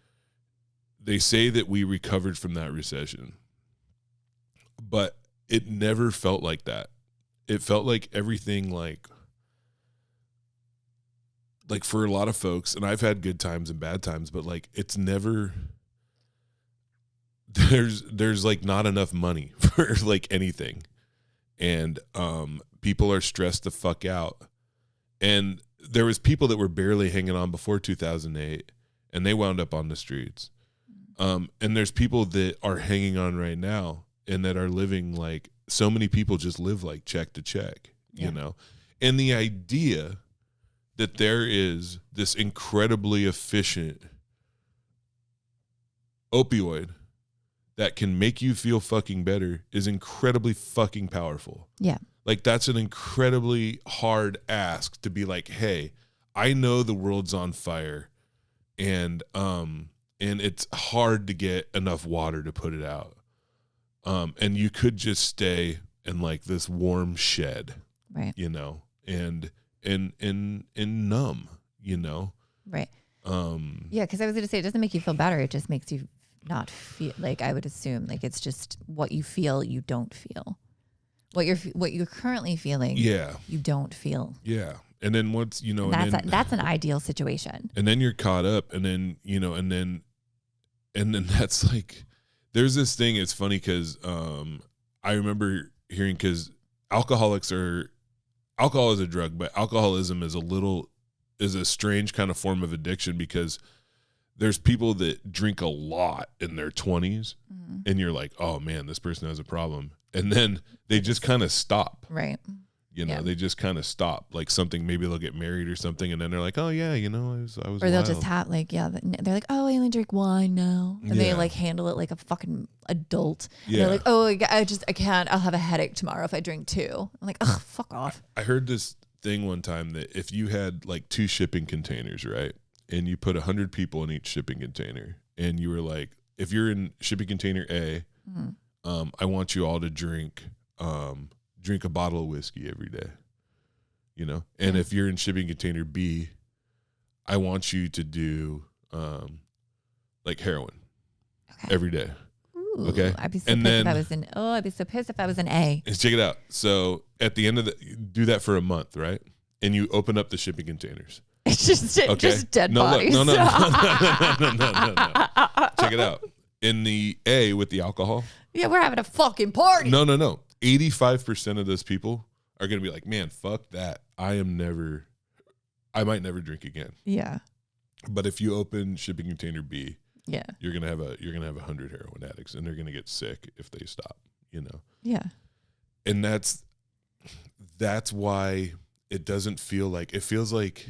they say that we recovered from that recession, but it never felt like that. It felt like everything like for a lot of folks, and I've had good times and bad times, but like it's never, there's like not enough money for like anything. And people are stressed the fuck out. And there was people that were barely hanging on before 2008 and they wound up on the streets. And there's people that are hanging on right now and that are living like, so many people just live like check to check, you know? And the idea that there is this incredibly efficient opioid that can make you feel fucking better is incredibly fucking powerful. Yeah. Like, that's an incredibly hard ask to be like, hey, I know the world's on fire and it's hard to get enough water to put it out. And you could just stay in like this warm shed, right? You know, and numb, you know, right? Yeah, because I was going to say it doesn't make you feel better; it just makes you not feel like. I would assume like it's just what you feel, you don't feel what you're currently feeling. Yeah, you don't feel. Yeah, and then once you know, that's an ideal situation. And then you're caught up, and then you know, and then that's like. There's this thing, it's funny because I remember hearing, because alcohol is a drug, but alcoholism is a strange kind of form of addiction, because there's people that drink a lot in their 20s and you're like, oh man, this person has a problem. And then they just kind of stop. Right. You know, they just kind of stop, like something, maybe they'll get married or something. And then they're like, oh yeah, you know, I was, or they'll wild. just have like, they're like, oh, I only drink wine now. And they like handle it like a fucking adult. And they're like, oh, I can't, I'll have a headache tomorrow if I drink 2. I'm like, oh, fuck off. I heard this thing one time that if you had like 2 shipping containers, right? And you put 100 people in each shipping container, and you were like, if you're in shipping container A, I want you all to drink a bottle of whiskey every day, you know? And if you're in shipping container B, I want you to do like heroin every day. Ooh, okay. I'd be so pissed if I was in A. And check it out. So at the end of do that for a month, right? And you open up the shipping containers. It's just dead bodies. No. Check it out. In the A with the alcohol. Yeah, we're having a fucking party. No. 85% of those people are going to be like, man, fuck that. I might never drink again. Yeah. But if you open shipping container B, you're going to have 100 heroin addicts, and they're going to get sick if they stop, you know? Yeah. And that's why it doesn't feel like, it feels like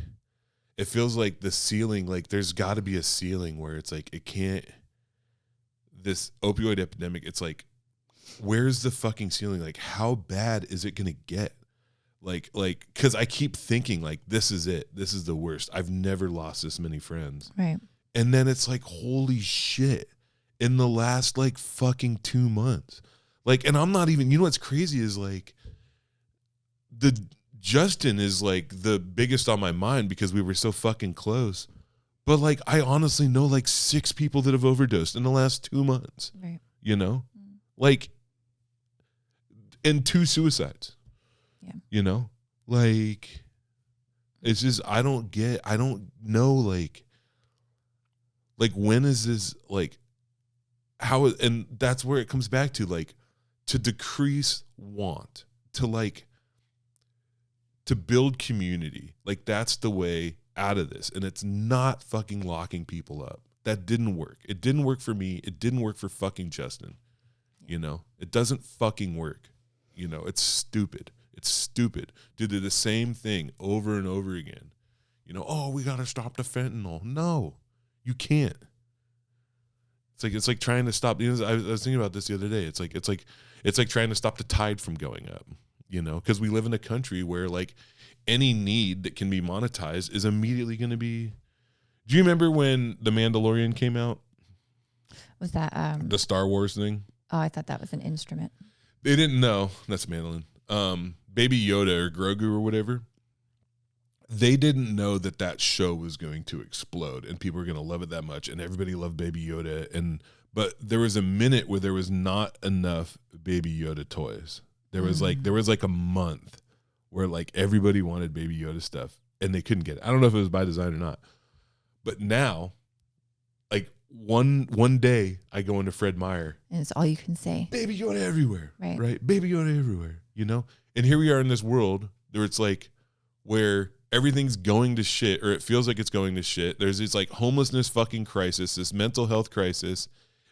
the ceiling, like there's got to be a ceiling where it's like, it can't, this opioid epidemic, it's like, where's the fucking ceiling? Like, how bad is it going to get? Like, cause I keep thinking like, this is it. This is the worst. I've never lost this many friends. Right. And then it's like, holy shit, in the last like fucking 2 months, like, and I'm not even, you know, what's crazy is like Justin is like the biggest on my mind because we were so fucking close. But like, I honestly know like 6 people that have overdosed in the last 2 months, right? You know, like, and 2 suicides, you know, like, it's just, I don't know, like when is this, like, how, and that's where it comes back to, like, to decrease want, to build community, like, that's the way out of this. And it's not fucking locking people up. That didn't work. It didn't work for me. It didn't work for fucking Justin. You know, it doesn't fucking work. You know, it's stupid. It's stupid to do the same thing over and over again. You know, oh, we got to stop the fentanyl. No, you can't. It's like trying to stop. You know, I was thinking about this the other day. It's like trying to stop the tide from going up. You know, because we live in a country where like any need that can be monetized is immediately going to be. Do you remember when The Mandalorian came out? Was that the Star Wars thing? Oh, I thought that was an instrument. They didn't know. That's Mandalorian. Baby Yoda or Grogu or whatever. They didn't know that show was going to explode and people were going to love it that much, and everybody loved Baby Yoda. But there was a minute where there was not enough Baby Yoda toys. There was like a month where like everybody wanted Baby Yoda stuff and they couldn't get it. I don't know if it was by design or not. But now, like one day I go into Fred Meyer and it's all you can say. Baby Yoda everywhere. Right? Baby Yoda everywhere, you know? And here we are in this world where it's like where everything's going to shit, or it feels like it's going to shit. There's this like homelessness fucking crisis, this mental health crisis.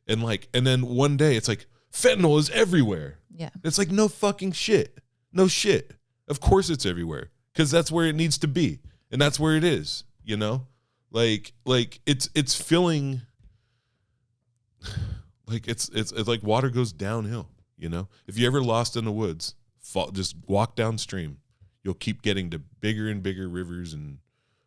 And then one day it's like fentanyl is everywhere. Yeah. It's like, no fucking shit. No shit. Of course it's everywhere because that's where it needs to be. And that's where it is, you know? Like it's filling, Like it's like water goes downhill. You know, if you ever lost in the woods, just walk downstream. You'll keep getting to bigger and bigger rivers and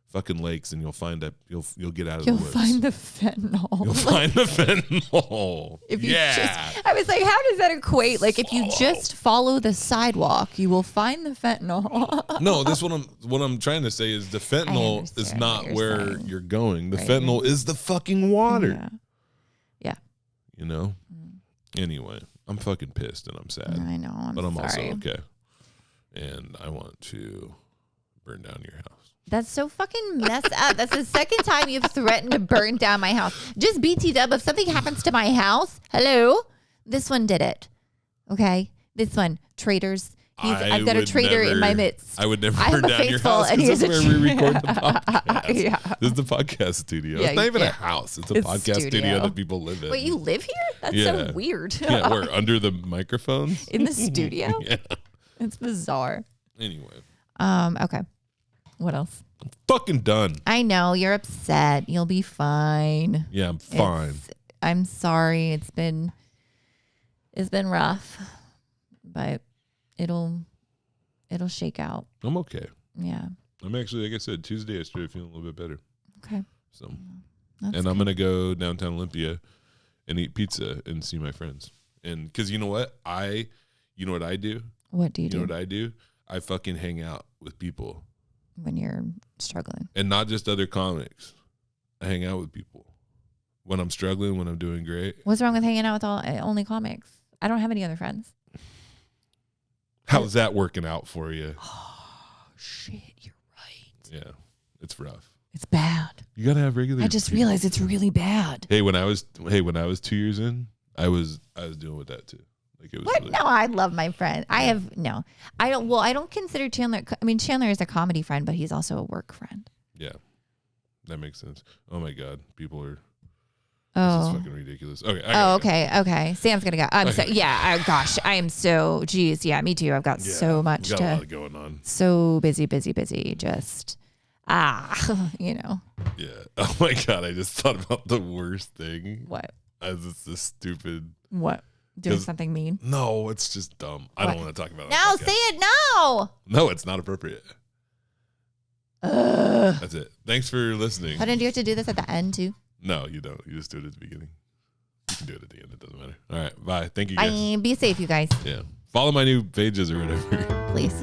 fucking lakes, and you'll find that you'll get out of the woods. You'll find the fentanyl. You'll find the fentanyl. If you I was like, how does that equate? Like, if you just follow the sidewalk, you will find the fentanyl. No, this what I'm trying to say is the fentanyl is not where you're going. The fentanyl is the fucking water. Yeah. You know. Anyway, I'm fucking pissed and I'm sad. I know. But I'm sorry. also okay. And I want to burn down your house. That's so fucking messed up. That's the second time you've threatened to burn down my house. Just BT-dub, if something happens to my house, hello? This one did it. Okay? This one. Traitors. I've got a traitor in my midst. I would never burn down your house because this is where we record the podcast. Yeah. This is the podcast studio. Yeah, it's not even a house. It's a podcast studio that people live in. Wait, you live here? That's so weird. Yeah, we're under the microphones. In the studio? Yeah. It's bizarre. Anyway. Okay. What else? I'm fucking done. I know. You're upset. You'll be fine. Yeah, I'm fine. I'm sorry. It's been rough. But it'll shake out. I'm okay. Yeah. I'm actually, like I said, Tuesday I started feeling a little bit better. Okay. So and I'm gonna go downtown Olympia and eat pizza and see my friends. And because you know what? You know what I do? What do you do? You know what I do? I fucking hang out with people. When you're struggling. And not just other comics. I hang out with people. When I'm struggling, when I'm doing great. What's wrong with hanging out with only comics? I don't have any other friends. How's that working out for you? Oh, shit. You're right. Yeah. It's rough. It's bad. You got to have regular. I just realized it's really bad. Hey, when I was 2 years in, I was dealing with that too. Like it was what? Really, no, I love my friend. I don't consider Chandler. I mean, Chandler is a comedy friend, but he's also a work friend. Yeah, that makes sense. Oh my God, people are. Oh, this is fucking ridiculous. Okay. Okay. Sam's gonna go. I'm sorry. Yeah. Gosh, I am so. Geez. Yeah. Me too. I've got so much. Got a lot going on. So busy. Just. You know. Yeah. Oh my God, I just thought about the worst thing. What? As it's this stupid. What? Doing something mean? No, it's just dumb. I don't want to talk about it. No, say it now. No, it's not appropriate. That's it. Thanks for listening. But then do you have to do this at the end too? No, you don't. You just do it at the beginning. You can do it at the end. It doesn't matter. All right. Bye. Thank you guys. Bye. Be safe, you guys. Yeah. Follow my new pages or whatever. Please.